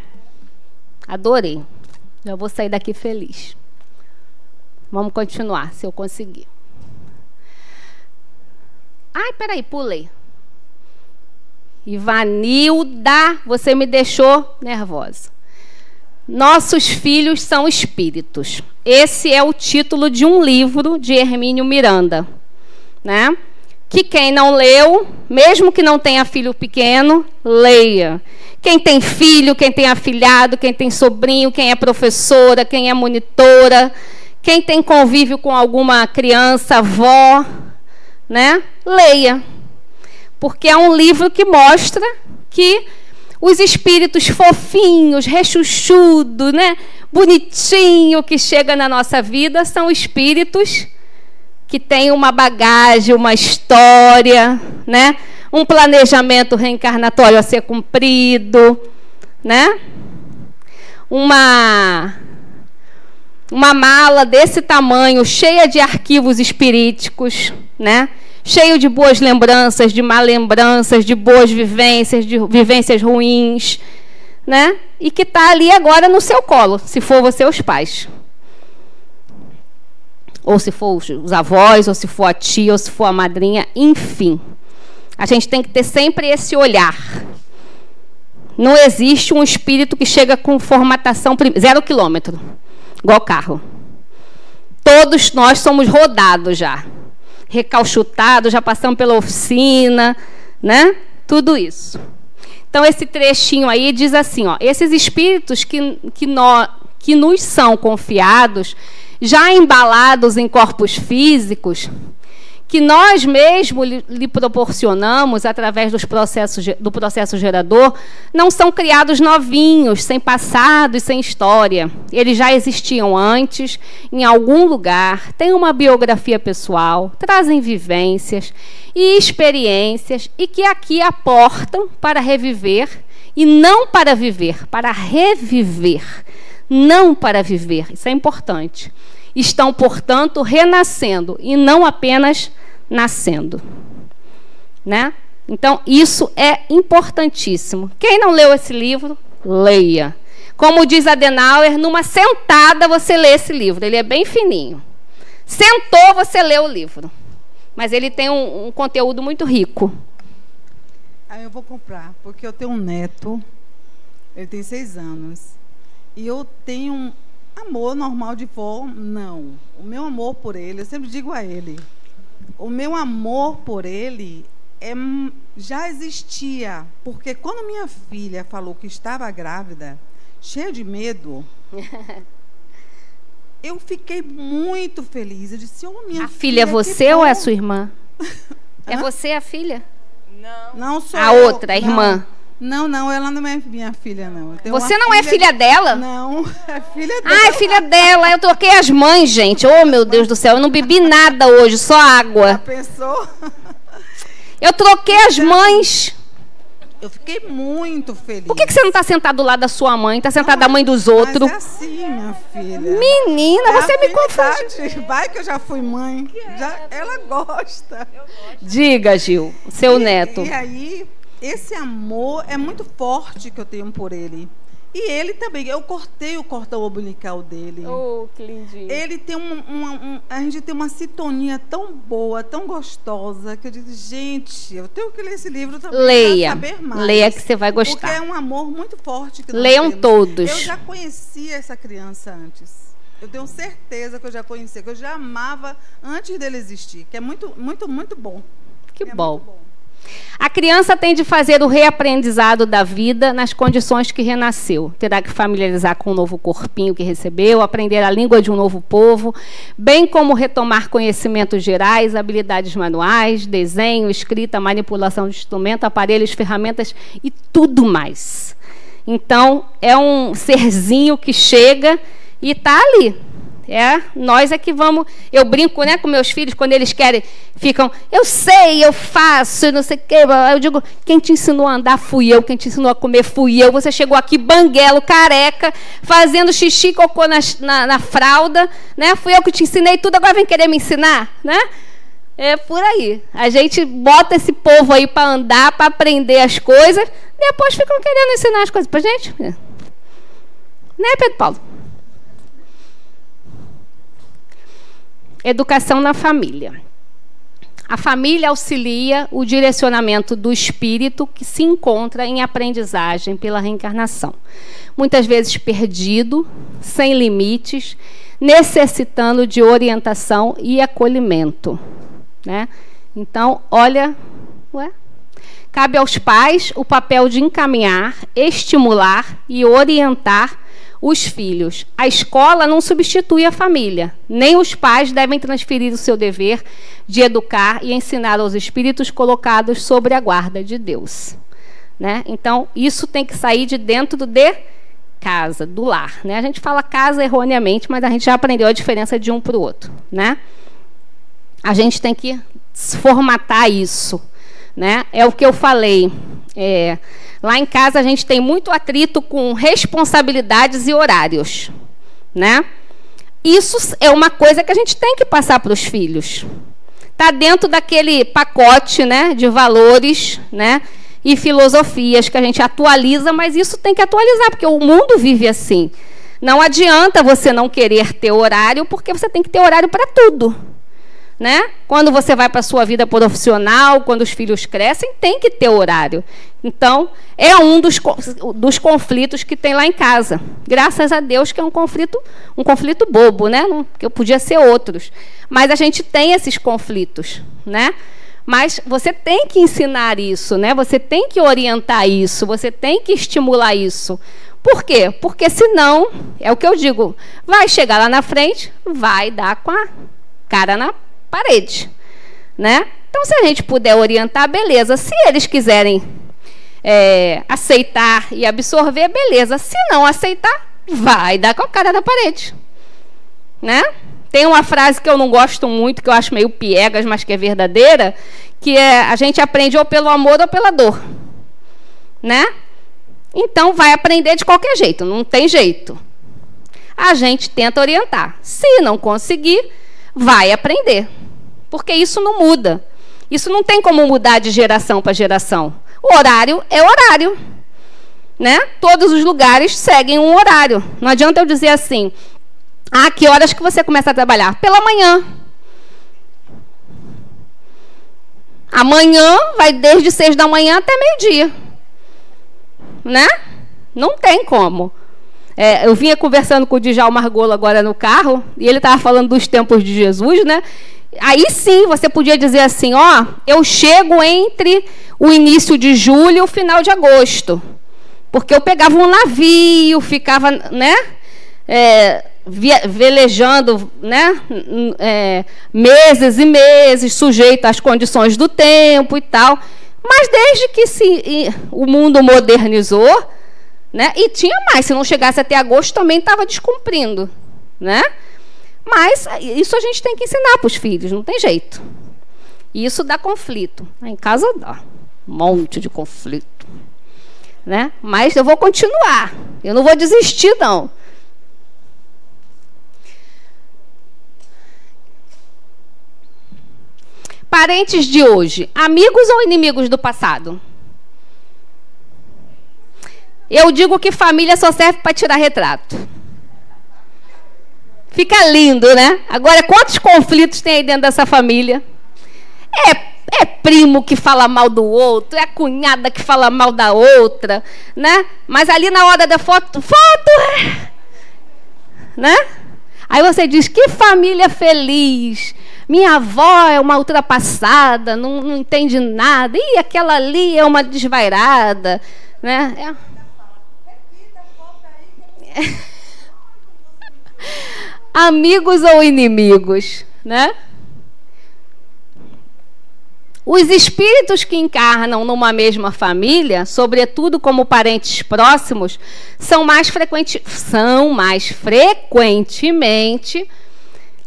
Adorei. Já vou sair daqui feliz. Vamos continuar, se eu conseguir. Ai, peraí, pulei. Ivanilda, você me deixou nervosa. Nossos filhos são espíritos. Esse é o título de um livro de Hermínio Miranda, né? Que quem não leu, mesmo que não tenha filho pequeno, leia. Quem tem filho, quem tem afilhado, quem tem sobrinho, quem é professora, quem é monitora, quem tem convívio com alguma criança, avó, né? Leia. Porque é um livro que mostra que os espíritos fofinhos, rechuchudos, né? Bonitinho que chega na nossa vida são espíritos que têm uma bagagem, uma história, né? Um planejamento reencarnatório a ser cumprido, né? Uma mala desse tamanho, cheia de arquivos espiríticos, né? Cheio de boas lembranças, de má lembranças, de boas vivências, de vivências ruins, né? E que está ali agora no seu colo, se for você os pais. Ou se for os avós, ou se for a tia, ou se for a madrinha, enfim. A gente tem que ter sempre esse olhar. Não existe um espírito que chega com formatação 0 quilômetro, igual carro. Todos nós somos rodados já. Recalchutados, já passamos pela oficina, né? Tudo isso. Então, esse trechinho aí diz assim, ó, esses espíritos que nos são confiados, já embalados em corpos físicos, que nós mesmos lhe proporcionamos através do processo gerador, não são criados novinhos, sem passado e sem história. Eles já existiam antes, em algum lugar, têm uma biografia pessoal, trazem vivências e experiências, e que aqui aportam para reviver, e não para viver, para reviver, não para viver. Isso é importante. Estão, portanto, renascendo, e não apenas nascendo, né? Então, isso é importantíssimo. Quem não leu esse livro, leia. Como diz Adenauer, numa sentada você lê esse livro. Ele é bem fininho. Sentou, você lê o livro. Mas ele tem um conteúdo muito rico. Aí eu vou comprar, porque eu tenho um neto, ele tem 6 anos, e eu tenho um amor normal de vó, não. O meu amor por ele, eu sempre digo a ele, o meu amor por ele já existia, porque quando minha filha falou que estava grávida, cheia de medo, eu fiquei muito feliz. Eu disse, minha filha... A filha é você ou é a sua irmã? É você a filha? Não sou a eu. Outra, a irmã. Não, ela não é minha filha, não. Você não é filha dela? Não, é filha dela. Ah, é filha dela. Eu troquei as mães, gente. Oh, meu Deus do céu. Eu não bebi nada hoje, só água. Já pensou? Eu troquei as mães. Eu fiquei muito feliz. Por que você não está sentado do lado da sua mãe? Está sentada da mãe dos outros? Mas é assim, minha filha. Menina, você me confunde. Vai que eu já fui mãe. Ela gosta. Diga, Gil, seu neto. E aí, esse amor é muito forte que eu tenho por ele. E ele também. Eu cortei o cordão umbilical dele. Oh, que lindinho. Ele tem a gente tem uma sintonia tão boa, tão gostosa, que eu digo, gente, eu tenho que ler esse livro também para saber mais. Leia que você vai gostar. Porque é um amor muito forte que nós Leiam temos. todos. Eu já conhecia essa criança antes. Eu tenho certeza que eu já conhecia, que eu já amava antes dele existir, que é muito, muito, muito bom. Que bom. Muito bom. A criança tem de fazer o reaprendizado da vida nas condições que renasceu. Terá que familiarizar com o novo corpinho que recebeu, aprender a língua de um novo povo, bem como retomar conhecimentos gerais, habilidades manuais, desenho, escrita, manipulação de instrumento, aparelhos, ferramentas e tudo mais. Então, é um serzinho que chega e está ali. Nós é que vamos... Eu brinco, né, com meus filhos, quando eles querem, ficam, eu sei, eu faço, não sei o quê. Eu digo, quem te ensinou a andar fui eu, quem te ensinou a comer fui eu. Você chegou aqui banguelo, careca, fazendo xixi e cocô na fralda, né? Fui eu que te ensinei tudo, agora vem querer me ensinar, né? É por aí. A gente bota esse povo aí para andar, para aprender as coisas, depois ficam querendo ensinar as coisas para gente. Né, Pedro Paulo? Educação na família. A família auxilia o direcionamento do espírito que se encontra em aprendizagem pela reencarnação. Muitas vezes perdido, sem limites, necessitando de orientação e acolhimento. Né? Então, olha... Cabe aos pais o papel de encaminhar, estimular e orientar os filhos. A escola não substitui a família. Nem os pais devem transferir o seu dever de educar e ensinar aos espíritos colocados sob a guarda de Deus. Né? Então, isso tem que sair de dentro de casa, do lar. Né? A gente fala casa erroneamente, mas a gente já aprendeu a diferença de um para o outro. Né? A gente tem que formatar isso. Né? É o que eu falei. Lá em casa a gente tem muito atrito com responsabilidades e horários, né? Isso é uma coisa que a gente tem que passar para os filhos. Está dentro daquele pacote, né, de valores, né, e filosofias que a gente atualiza, mas isso tem que atualizar, porque o mundo vive assim. Não adianta você não querer ter horário, porque você tem que ter horário para tudo. Né? Quando você vai para a sua vida profissional, quando os filhos crescem, tem que ter horário. Então, é um dos conflitos que tem lá em casa. Graças a Deus que é um conflito bobo, né? Que podia ser outros. Mas a gente tem esses conflitos, né? Mas você tem que ensinar isso, né? Você tem que orientar isso, você tem que estimular isso. Por quê? Porque senão, é o que eu digo, vai chegar lá na frente, vai dar com a cara na parede, né? Então, se a gente puder orientar, beleza. Se eles quiserem aceitar e absorver, beleza. Se não aceitar, vai dar com a cara na parede, né? Tem uma frase que eu não gosto muito, que eu acho meio piegas, mas que é verdadeira, que é: a gente aprende ou pelo amor ou pela dor, né? Então, vai aprender de qualquer jeito, não tem jeito. A gente tenta orientar. Se não conseguir, vai aprender, porque isso não muda. Isso não tem como mudar de geração para geração. O horário é horário, né? Todos os lugares seguem um horário. Não adianta eu dizer assim: que horas que você começa a trabalhar? Pela manhã. Amanhã vai desde 6 da manhã até meio-dia, né? Não tem como. Eu vinha conversando com o Djalma Margolo agora no carro, e ele estava falando dos tempos de Jesus, né? Aí sim, você podia dizer assim, ó, eu chego entre o início de julho e o final de agosto. Porque eu pegava um navio, ficava, né, velejando, né, meses e meses, sujeito às condições do tempo e tal. Mas desde que o mundo modernizou, né, e tinha mais, se não chegasse até agosto também estava descumprindo, né? Mas isso a gente tem que ensinar para os filhos, não tem jeito. E isso dá conflito. Em casa dá um monte de conflito, né? Mas eu vou continuar. Eu não vou desistir, não. Parentes de hoje, amigos ou inimigos do passado? Eu digo que família só serve para tirar retrato. Fica lindo, né? Agora, quantos conflitos tem aí dentro dessa família? É primo que fala mal do outro, é a cunhada que fala mal da outra, né? Mas ali na hora da foto, né? Aí você diz, que família feliz. Minha avó é uma ultrapassada, não entende nada. Ih, aquela ali é uma desvairada, né? Amigos ou inimigos, né? Os espíritos que encarnam numa mesma família, sobretudo como parentes próximos, são mais frequentemente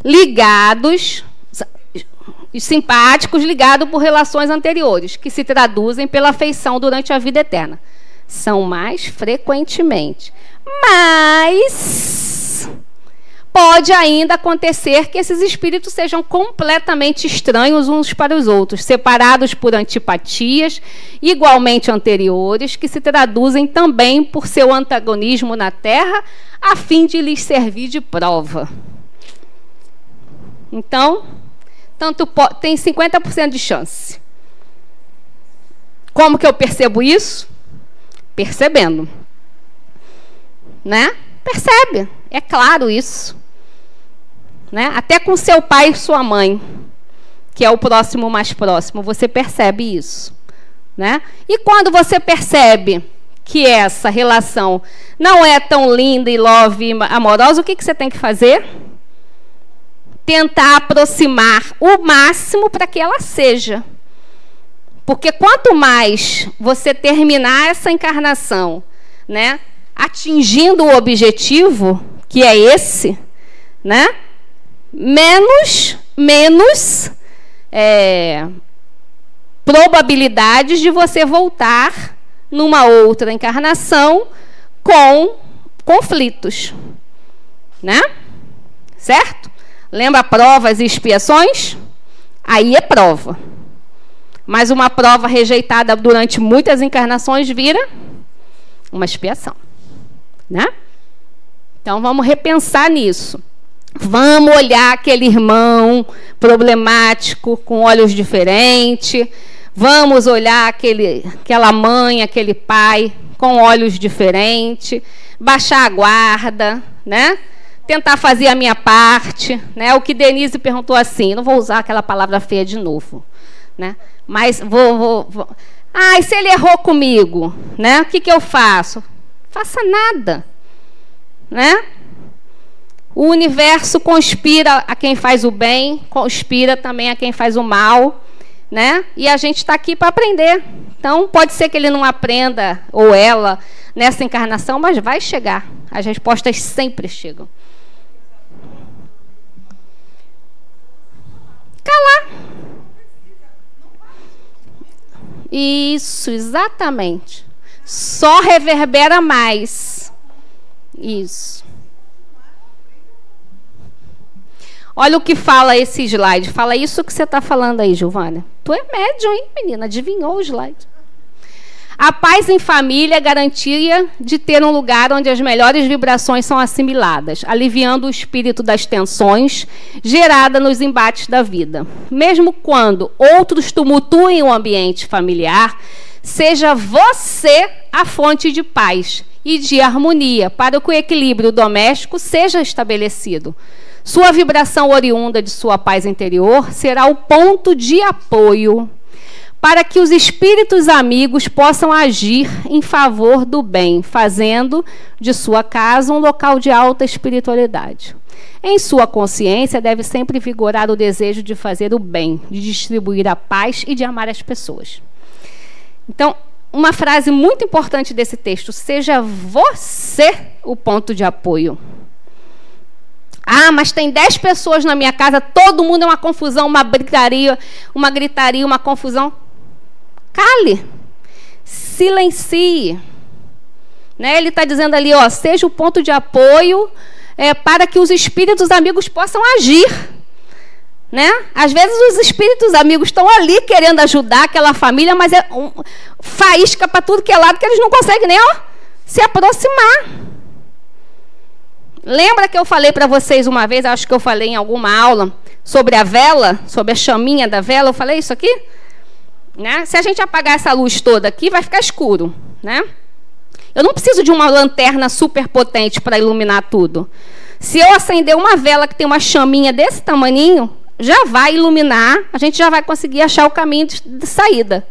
ligados, simpáticos, ligados por relações anteriores, que se traduzem pela afeição durante a vida eterna. São mais frequentemente. Mas pode ainda acontecer que esses espíritos sejam completamente estranhos uns para os outros, separados por antipatias igualmente anteriores, que se traduzem também por seu antagonismo na Terra, a fim de lhes servir de prova. Então, tem 50% de chance. Como que eu percebo isso? Percebendo. Né? Percebe, é claro isso. Né? Até com seu pai e sua mãe, que é o próximo mais próximo, você percebe isso. Né? E quando você percebe que essa relação não é tão linda e love e amorosa, o que você tem que fazer? Tentar aproximar o máximo para que ela seja. Porque quanto mais você terminar essa encarnação, né, atingindo o objetivo, que é esse, né, menos probabilidades de você voltar numa outra encarnação com conflitos, né? Certo? Lembra provas e expiações? Aí é prova. Mas uma prova rejeitada durante muitas encarnações vira uma expiação, né? Então vamos repensar nisso. Vamos olhar aquele irmão problemático com olhos diferentes. Vamos olhar aquela mãe, aquele pai com olhos diferentes. Baixar a guarda, né? Tentar fazer a minha parte, né? O que Denise perguntou assim, não vou usar aquela palavra feia de novo, né? Mas vou. Ah, e se ele errou comigo, né? O que eu faço? Faça nada, né? O universo conspira a quem faz o bem, conspira também a quem faz o mal, né? E a gente está aqui para aprender. Então, pode ser que ele não aprenda, ou ela, nessa encarnação, mas vai chegar. As respostas sempre chegam. Calar. Isso, exatamente. Só reverbera mais. Isso. Olha o que fala esse slide. Fala isso que você está falando aí, Giovana. Tu é médium, hein, menina? Adivinhou o slide. A paz em família é garantia de ter um lugar onde as melhores vibrações são assimiladas, aliviando o espírito das tensões geradas nos embates da vida. Mesmo quando outros tumultuem o ambiente familiar, seja você a fonte de paz e de harmonia para que o equilíbrio doméstico seja estabelecido. Sua vibração oriunda de sua paz interior será o ponto de apoio para que os espíritos amigos possam agir em favor do bem, fazendo de sua casa um local de alta espiritualidade. Em sua consciência deve sempre vigorar o desejo de fazer o bem, de distribuir a paz e de amar as pessoas. Então, uma frase muito importante desse texto: seja você o ponto de apoio. Ah, mas tem 10 pessoas na minha casa, todo mundo é uma confusão, uma gritaria, uma confusão. Cale, silencie. Né? Ele está dizendo ali, ó, seja o ponto de apoio para que os espíritos amigos possam agir. Né? Às vezes os espíritos amigos estão ali querendo ajudar aquela família, mas é faísca para tudo que é lado que eles não conseguem nem se aproximar. Lembra que eu falei para vocês uma vez, acho que eu falei em alguma aula, sobre a vela, sobre a chaminha da vela, eu falei isso aqui? Né? Se a gente apagar essa luz toda aqui, vai ficar escuro. Né? Eu não preciso de uma lanterna super potente para iluminar tudo. Se eu acender uma vela que tem uma chaminha desse tamaninho, já vai iluminar, a gente já vai conseguir achar o caminho de saída.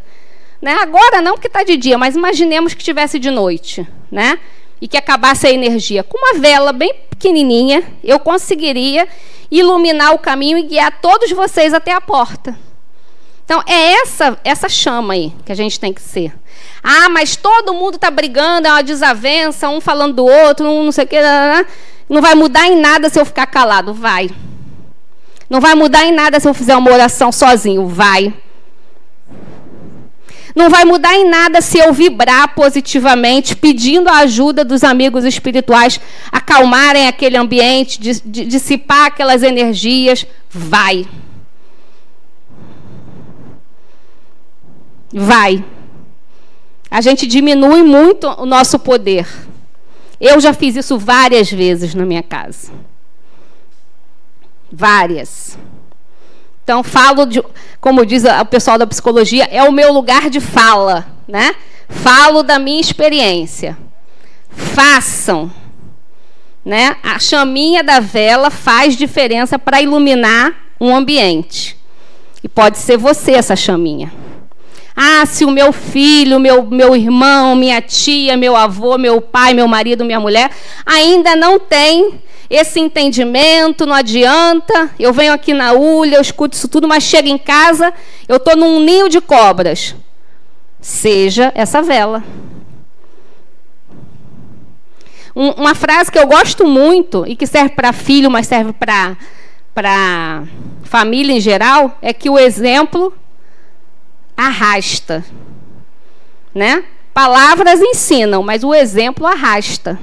Né? Agora não, porque está de dia, mas imaginemos que estivesse de noite, né? E que acabasse a energia. Com uma vela bem pequenininha, eu conseguiria iluminar o caminho e guiar todos vocês até a porta. Então, é essa chama aí que a gente tem que ser. Ah, mas todo mundo está brigando, é uma desavença, um falando do outro, um não sei o quê. Não vai mudar em nada se eu ficar calado. Vai. Não vai mudar em nada se eu fizer uma oração sozinho. Vai. Não vai mudar em nada se eu vibrar positivamente, pedindo a ajuda dos amigos espirituais, acalmarem aquele ambiente, dissipar aquelas energias. Vai. Vai. A gente diminui muito o nosso poder. Eu já fiz isso várias vezes na minha casa. Várias. Então, falo, como diz o pessoal da psicologia, é o meu lugar de fala. Né? Falo da minha experiência. Façam. Né? A chaminha da vela faz diferença para iluminar um ambiente. E pode ser você essa chaminha. Ah, se o meu filho, meu irmão, minha tia, meu avô, meu pai, meu marido, minha mulher, ainda não tem esse entendimento, não adianta. Eu venho aqui na ULA, eu escuto isso tudo, mas chego em casa, eu estou num ninho de cobras. Seja essa vela. Uma frase que eu gosto muito, e que serve para filho, mas serve para família em geral, é que o exemplo arrasta, né? Palavras ensinam, mas o exemplo arrasta.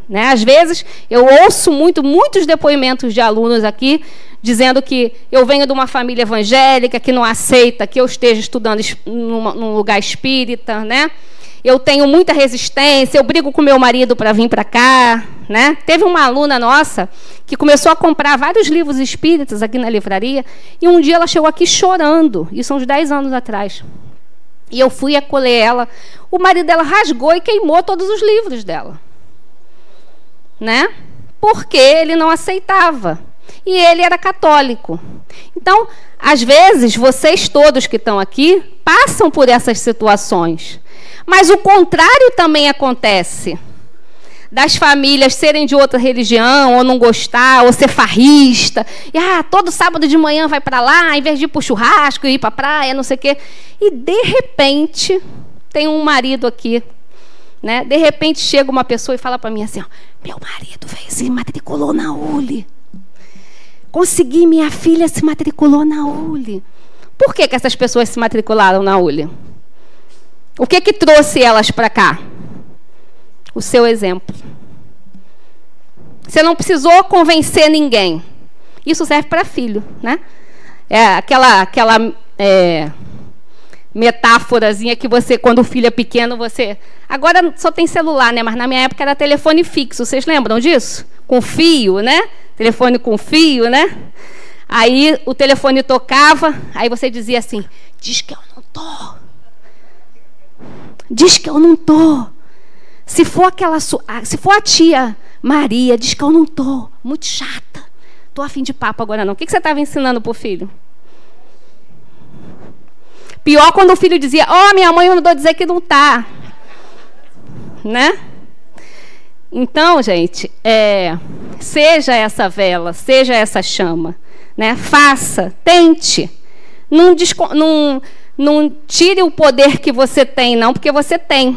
Né? Às vezes, eu ouço muitos depoimentos de alunos aqui, dizendo que eu venho de uma família evangélica, que não aceita que eu esteja estudando num lugar espírita, né? Eu tenho muita resistência, eu brigo com meu marido para vir para cá. Né? Teve uma aluna nossa que começou a comprar vários livros espíritas aqui na livraria, e um dia ela chegou aqui chorando, isso há uns 10 anos atrás. E eu fui acolher ela, o marido dela rasgou e queimou todos os livros dela. Né? Porque ele não aceitava. E ele era católico. Então, às vezes, vocês todos que estão aqui passam por essas situações. Mas o contrário também acontece. Das famílias serem de outra religião, ou não gostar, ou ser farrista. E todo sábado de manhã vai para lá, em vez de ir para o churrasco, ir para a praia, não sei o quê. E, de repente, tem um marido aqui. Né? De repente, chega uma pessoa e fala para mim assim, meu marido veio, se matriculou na ULE. Consegui, minha filha se matriculou na ULE. Por que essas pessoas se matricularam na ULE? O que trouxe elas para cá? O seu exemplo. Você não precisou convencer ninguém. Isso serve para filho, né? É aquela metáforazinha que você, quando o filho é pequeno, você... Agora só tem celular, né? Mas na minha época era telefone fixo. Vocês lembram disso? Com fio, né? Telefone com fio, né? Aí o telefone tocava, aí você dizia assim, diz que eu não tô. Diz que eu não tô. Se for a tia Maria, diz que eu não estou, muito chata, estou a fim de papo agora não. O que você estava ensinando para o filho? Pior quando o filho dizia, minha mãe mandou dizer que não está. Né? Então, gente, seja essa vela, seja essa chama. Né? Faça, tente. Não tire o poder que você tem, não, porque você tem.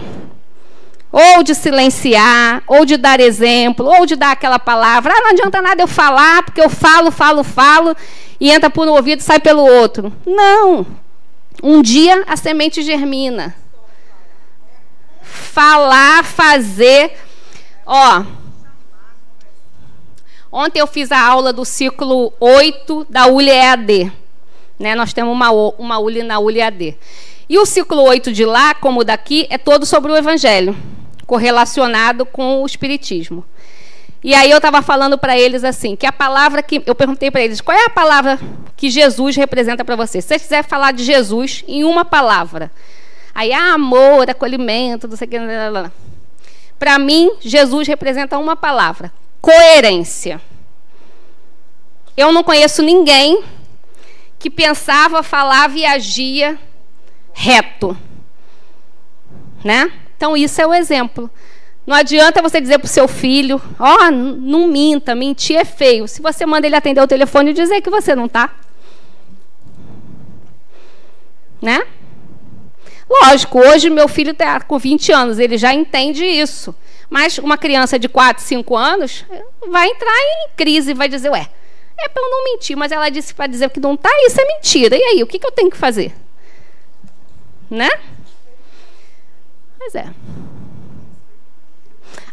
Ou de silenciar, ou de dar exemplo, ou de dar aquela palavra. Não adianta nada eu falar, porque eu falo, e entra por um ouvido e sai pelo outro. Não. Um dia a semente germina. Falar, fazer. Ontem eu fiz a aula do ciclo 8 da ULE EAD. Né? Nós temos uma ULE na ULE EAD. E o ciclo 8 de lá, como o daqui, é todo sobre o Evangelho, correlacionado com o Espiritismo. E aí eu estava falando para eles assim, que a palavra que... Eu perguntei para eles, qual é a palavra que Jesus representa para você? Se você quiser falar de Jesus em uma palavra. Aí, amor, acolhimento, não sei o que... Para mim, Jesus representa uma palavra. Coerência. Eu não conheço ninguém que pensava, falava e agia reto. Né? Então, isso é o exemplo. Não adianta você dizer para o seu filho, não minta, mentir é feio. Se você manda ele atender o telefone e dizer que você não está. Né? Lógico, hoje meu filho está com 20 anos, ele já entende isso. Mas uma criança de 4, 5 anos vai entrar em crise e vai dizer, é para eu não mentir, mas ela disse para dizer que não está, isso é mentira. E aí, o que eu tenho que fazer? Né? Pois é.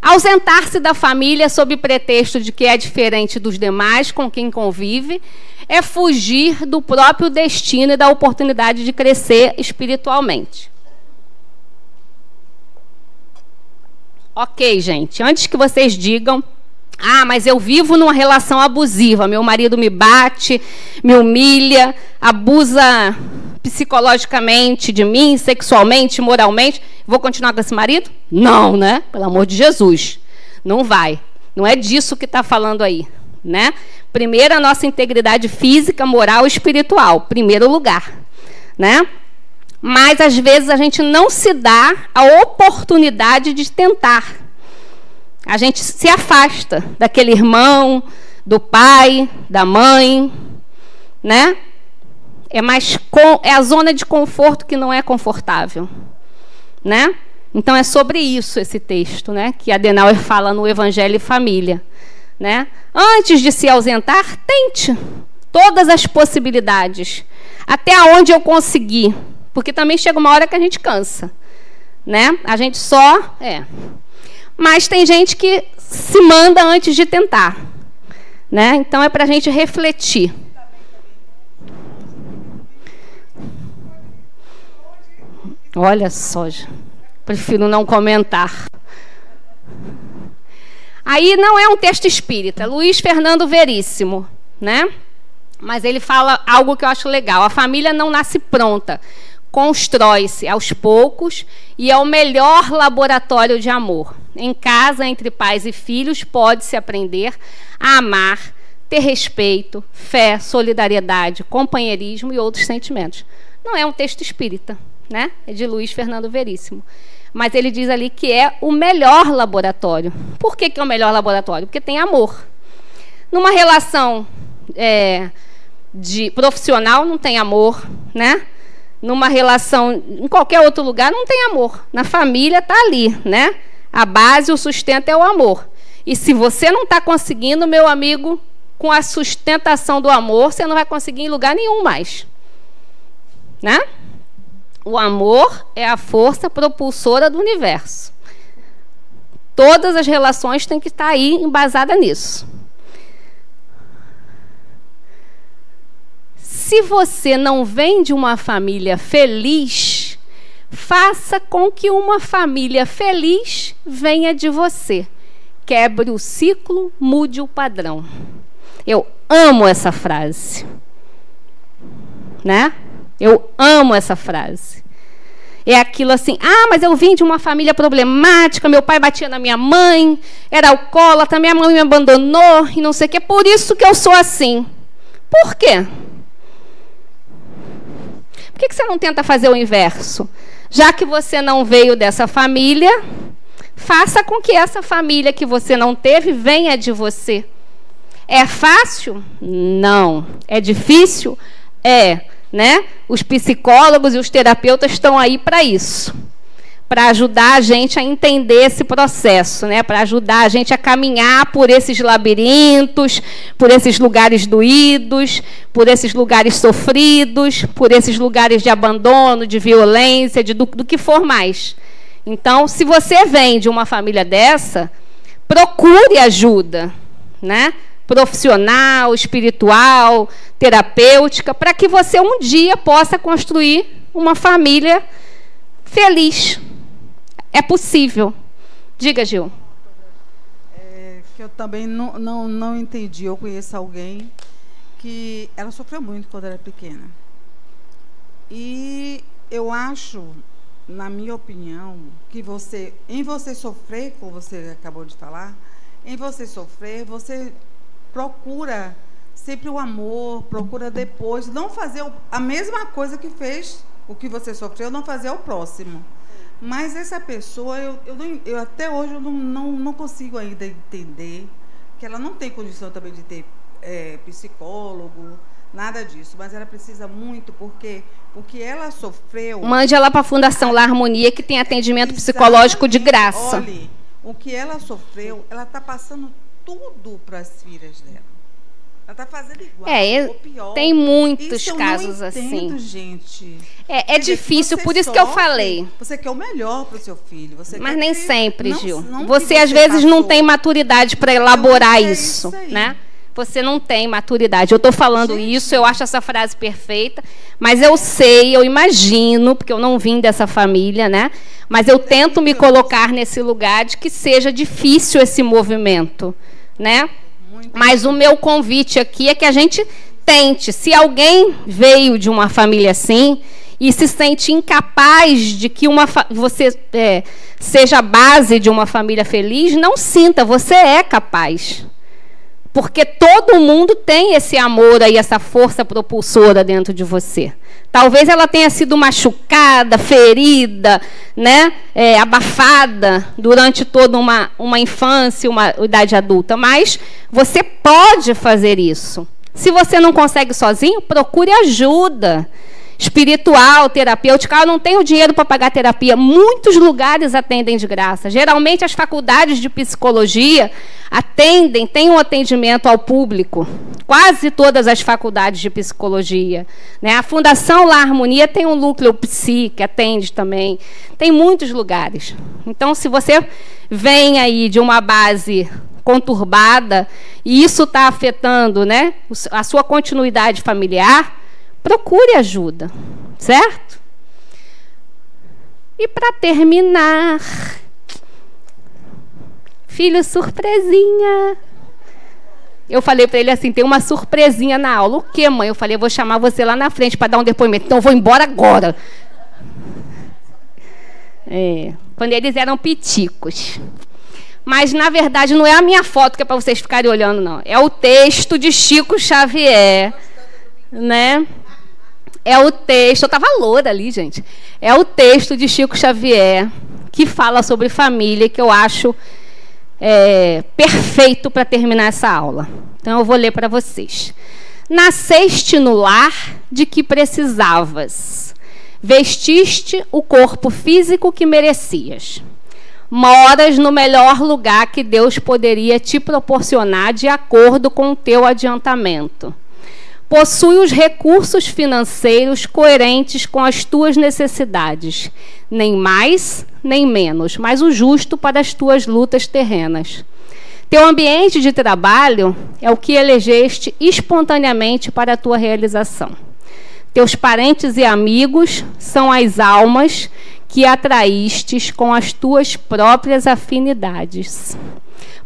Ausentar-se da família sob pretexto de que é diferente dos demais com quem convive é fugir do próprio destino e da oportunidade de crescer espiritualmente. Ok, gente, antes que vocês digam, mas eu vivo numa relação abusiva, meu marido me bate, me humilha, abusa psicologicamente de mim, sexualmente, moralmente, vou continuar com esse marido? Não, né? Pelo amor de Jesus. Não vai. Não é disso que está falando aí. Né? Primeiro, a nossa integridade física, moral e espiritual. Primeiro lugar. Né? Mas, às vezes, a gente não se dá a oportunidade de tentar. A gente se afasta daquele irmão, do pai, da mãe. Né? É a zona de conforto que não é confortável. Né? Então, é sobre isso esse texto, né, que Adenauer fala no Evangelho e Família. Né? Antes de se ausentar, tente todas as possibilidades, até onde eu conseguir, porque também chega uma hora que a gente cansa. Né? A gente só... Mas tem gente que se manda antes de tentar. Né? Então, é para a gente refletir. Olha só, prefiro não comentar. Aí não é um texto espírita, Luiz Fernando Veríssimo, né? Mas ele fala algo que eu acho legal. A família não nasce pronta, constrói-se aos poucos e é o melhor laboratório de amor. Em casa, entre pais e filhos, pode-se aprender a amar, ter respeito, fé, solidariedade, companheirismo e outros sentimentos. Não é um texto espírita. Né? É de Luiz Fernando Veríssimo. Mas ele diz ali que é o melhor laboratório. Por que é o melhor laboratório? Porque tem amor. Numa relação de profissional não tem amor, né? Numa relação em qualquer outro lugar não tem amor. Na família está ali, né? A base, o sustento é o amor. E se você não está conseguindo, meu amigo, com a sustentação do amor, você não vai conseguir em lugar nenhum mais. Né? O amor é a força propulsora do universo. Todas as relações têm que estar aí embasadas nisso. Se você não vem de uma família feliz, faça com que uma família feliz venha de você. Quebre o ciclo, mude o padrão. Eu amo essa frase. Né? Eu amo essa frase. É aquilo assim, mas eu vim de uma família problemática, meu pai batia na minha mãe, era alcoólatra, minha mãe me abandonou, e não sei o quê, por isso que eu sou assim. Por quê? Por que você não tenta fazer o inverso? Já que você não veio dessa família, faça com que essa família que você não teve venha de você. É fácil? Não. É difícil? É. Né? Os psicólogos e os terapeutas estão aí para isso, para ajudar a gente a entender esse processo, né? Para ajudar a gente a caminhar por esses labirintos, por esses lugares doídos, por esses lugares sofridos, por esses lugares de abandono, de violência, do que for mais. Então, se você vem de uma família dessa, procure ajuda, né? Profissional, espiritual, terapêutica, para que você um dia possa construir uma família feliz. É possível. Diga, Gil. Que eu também não entendi. Eu conheço alguém que ela sofreu muito quando era pequena. E eu acho, na minha opinião, que em você sofrer, como você acabou de falar, em você sofrer, você procura sempre o amor, procura depois não fazer a mesma coisa que fez o que você sofreu, não fazer ao próximo. Mas essa pessoa, eu até hoje eu não consigo ainda entender que ela não tem condição também de ter psicólogo, nada disso, mas ela precisa muito, porque o que ela sofreu... Mande ela para a Fundação La Harmonia, que tem atendimento psicológico de graça. Olha, o que ela sofreu, ela está passando tudo para as filhas dela. Ela está fazendo igual, ou pior. Tem muitos isso casos eu não entendo, assim. Gente. É difícil, por isso que eu falei. Você quer o melhor para o seu filho. Mas nem sempre, Gil. Você às vezes não tem maturidade para elaborar isso, né? Você não tem maturidade. Eu estou falando isso, eu acho essa frase perfeita, mas eu sei, eu imagino, porque eu não vim dessa família, né? Mas eu tento me colocar nesse lugar de que seja difícil esse movimento, né? Mas o meu convite aqui é que a gente tente. Se alguém veio de uma família assim e se sente incapaz de que você seja a base de uma família feliz, não sinta, você é capaz. Porque todo mundo tem esse amor aí, essa força propulsora dentro de você. Talvez ela tenha sido machucada, ferida, né, abafada durante toda uma infância, uma idade adulta. Mas você pode fazer isso. Se você não consegue sozinho, procure ajuda espiritual, terapêutica. Eu não tenho dinheiro para pagar terapia. Muitos lugares atendem de graça. Geralmente, as faculdades de psicologia têm um atendimento ao público. Quase todas as faculdades de psicologia, né? A Fundação La Harmonia tem um núcleo psi, que atende também. Tem muitos lugares. Então, se você vem aí de uma base conturbada e isso está afetando, né, a sua continuidade familiar, procure ajuda, certo? E para terminar, filho, surpresinha. Eu falei para ele assim, tem uma surpresinha na aula. O quê, mãe? Eu falei, eu vou chamar você lá na frente para dar um depoimento. Então, eu vou embora agora. Quando eles eram piticos. Mas, na verdade, não é a minha foto que é para vocês ficarem olhando, não. É o texto de Chico Xavier, né? É o texto, eu estava loura ali, gente. É o texto de Chico Xavier, que fala sobre família, que eu acho perfeito para terminar essa aula. Então, eu vou ler para vocês. Nasceste no lar de que precisavas. Vestiste o corpo físico que merecias. Moras no melhor lugar que Deus poderia te proporcionar de acordo com o teu adiantamento. Possui os recursos financeiros coerentes com as tuas necessidades, nem mais, nem menos, mas o justo para as tuas lutas terrenas. Teu ambiente de trabalho é o que elegeste espontaneamente para a tua realização. Teus parentes e amigos são as almas que atraístes com as tuas próprias afinidades.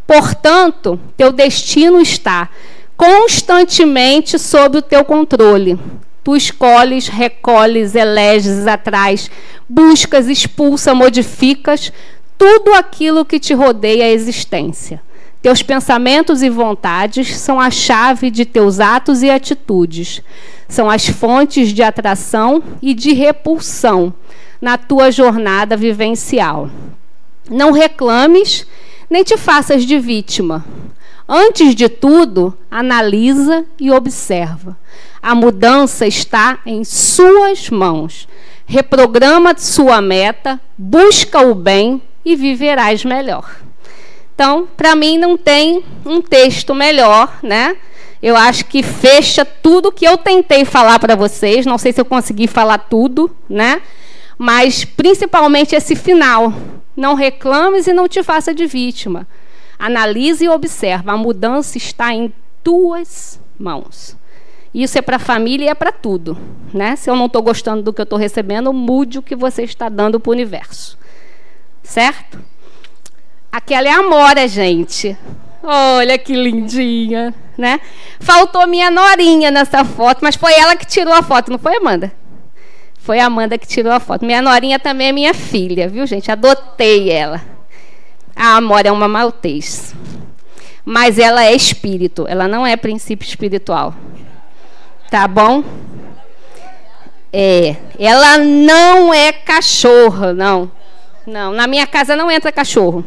Portanto, teu destino está constantemente sob o teu controle, Tu escolhes, recolhes, eleges, atrás, buscas, expulsa, modificas tudo aquilo que te rodeia a existência. Teus pensamentos e vontades são a chave de teus atos e atitudes. São as fontes de atração e de repulsão na tua jornada vivencial. Não reclames, nem te faças de vítima. Antes de tudo, analisa e observa. A mudança está em suas mãos. Reprograma sua meta, busca o bem e viverás melhor. Então, para mim, não tem um texto melhor, né? Eu acho que fecha tudo que eu tentei falar para vocês. Não sei se eu consegui falar tudo, né? Mas, principalmente, esse final. Não reclames e não te faça de vítima. Analise e observa. A mudança está em tuas mãos. Isso é para a família e é para tudo, né? Se eu não estou gostando do que eu estou recebendo, mude o que você está dando para o universo. Certo? Aquela é a Amora, gente. Olha que lindinha, né? Faltou minha norinha nessa foto, mas foi ela que tirou a foto, não foi, Amanda? Foi a Amanda que tirou a foto. Minha norinha também é minha filha, viu, gente? Adotei ela. A Amora é uma maltês. Mas ela é espírito, ela não é princípio espiritual. Tá bom? É. Ela não é cachorro, não. Não, na minha casa não entra cachorro.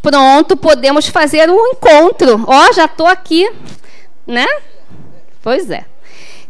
Pronto, podemos fazer um encontro. Ó, já estou aqui, né? Pois é.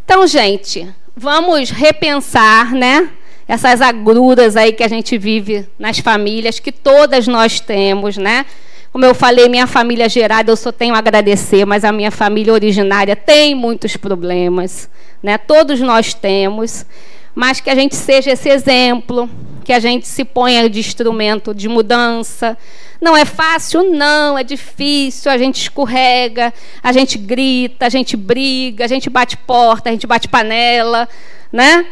Então, gente, vamos repensar, né? Essas agruras aí que a gente vive nas famílias, que todas nós temos, né? Como eu falei, minha família gerada, eu só tenho a agradecer, mas a minha família originária tem muitos problemas, né? Todos nós temos, mas que a gente seja esse exemplo, que a gente se ponha de instrumento de mudança. Não é fácil? Não, é difícil, a gente escorrega, a gente grita, a gente briga, a gente bate porta, a gente bate panela, né?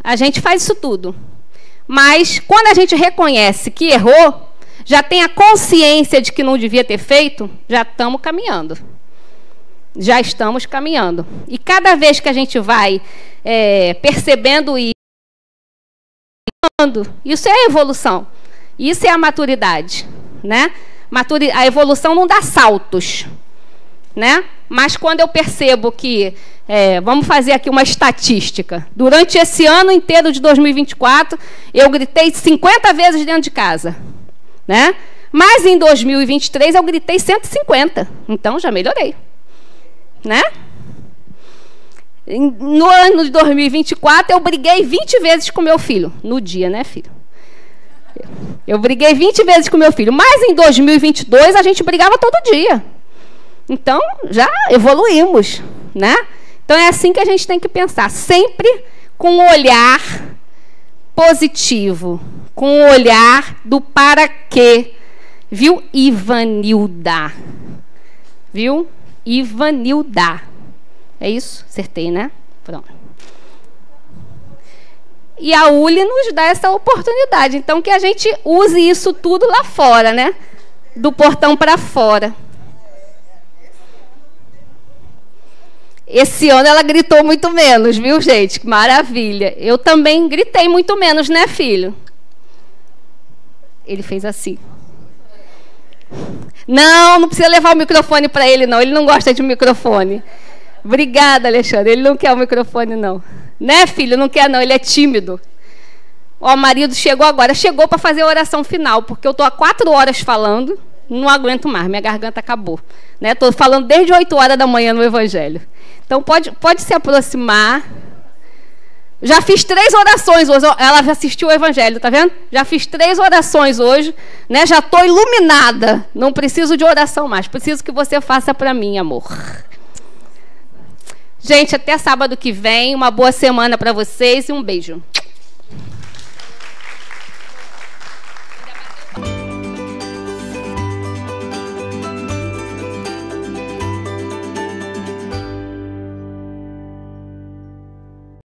A gente faz isso tudo. Mas quando a gente reconhece que errou, já tem a consciência de que não devia ter feito, já estamos caminhando. Já estamos caminhando. E cada vez que a gente vai percebendo isso é a evolução. Isso é a maturidade, né? A evolução não dá saltos, né? Mas quando eu percebo que vamos fazer aqui uma estatística. Durante esse ano inteiro de 2024, eu gritei 50 vezes dentro de casa, né? Mas em 2023 eu gritei 150. Então já melhorei, né? No ano de 2024 eu briguei 20 vezes com meu filho. No dia, né, filho? Eu briguei 20 vezes com meu filho. Mas em 2022 a gente brigava todo dia. Então já evoluímos, né? Então é assim que a gente tem que pensar. Sempre com um olhar positivo. Com o olhar do para quê. Viu, Ivanilda? Viu? Ivanilda. É isso? Acertei, né? Pronto. E a Uli nos dá essa oportunidade. Então, que a gente use isso tudo lá fora, né? Do portão para fora. Esse ano ela gritou muito menos, viu, gente? Que maravilha. Eu também gritei muito menos, né, filho? Ele fez assim. Não precisa levar o microfone para ele, não. Ele não gosta de microfone. Obrigada, Alexandre. Ele não quer o microfone, não. Né, filho? Não quer, não. Ele é tímido. Ó, o marido chegou agora. Chegou para fazer a oração final, porque eu estou há 4 horas falando. Não aguento mais. Minha garganta acabou. Estou falando desde 8 horas da manhã no Evangelho. Então, pode se aproximar. Já fiz 3 orações hoje. Ela assistiu o Evangelho, tá vendo? Já fiz 3 orações hoje, né? Já estou iluminada. Não preciso de oração mais. Preciso que você faça para mim, amor. Gente, até sábado que vem. Uma boa semana para vocês e um beijo.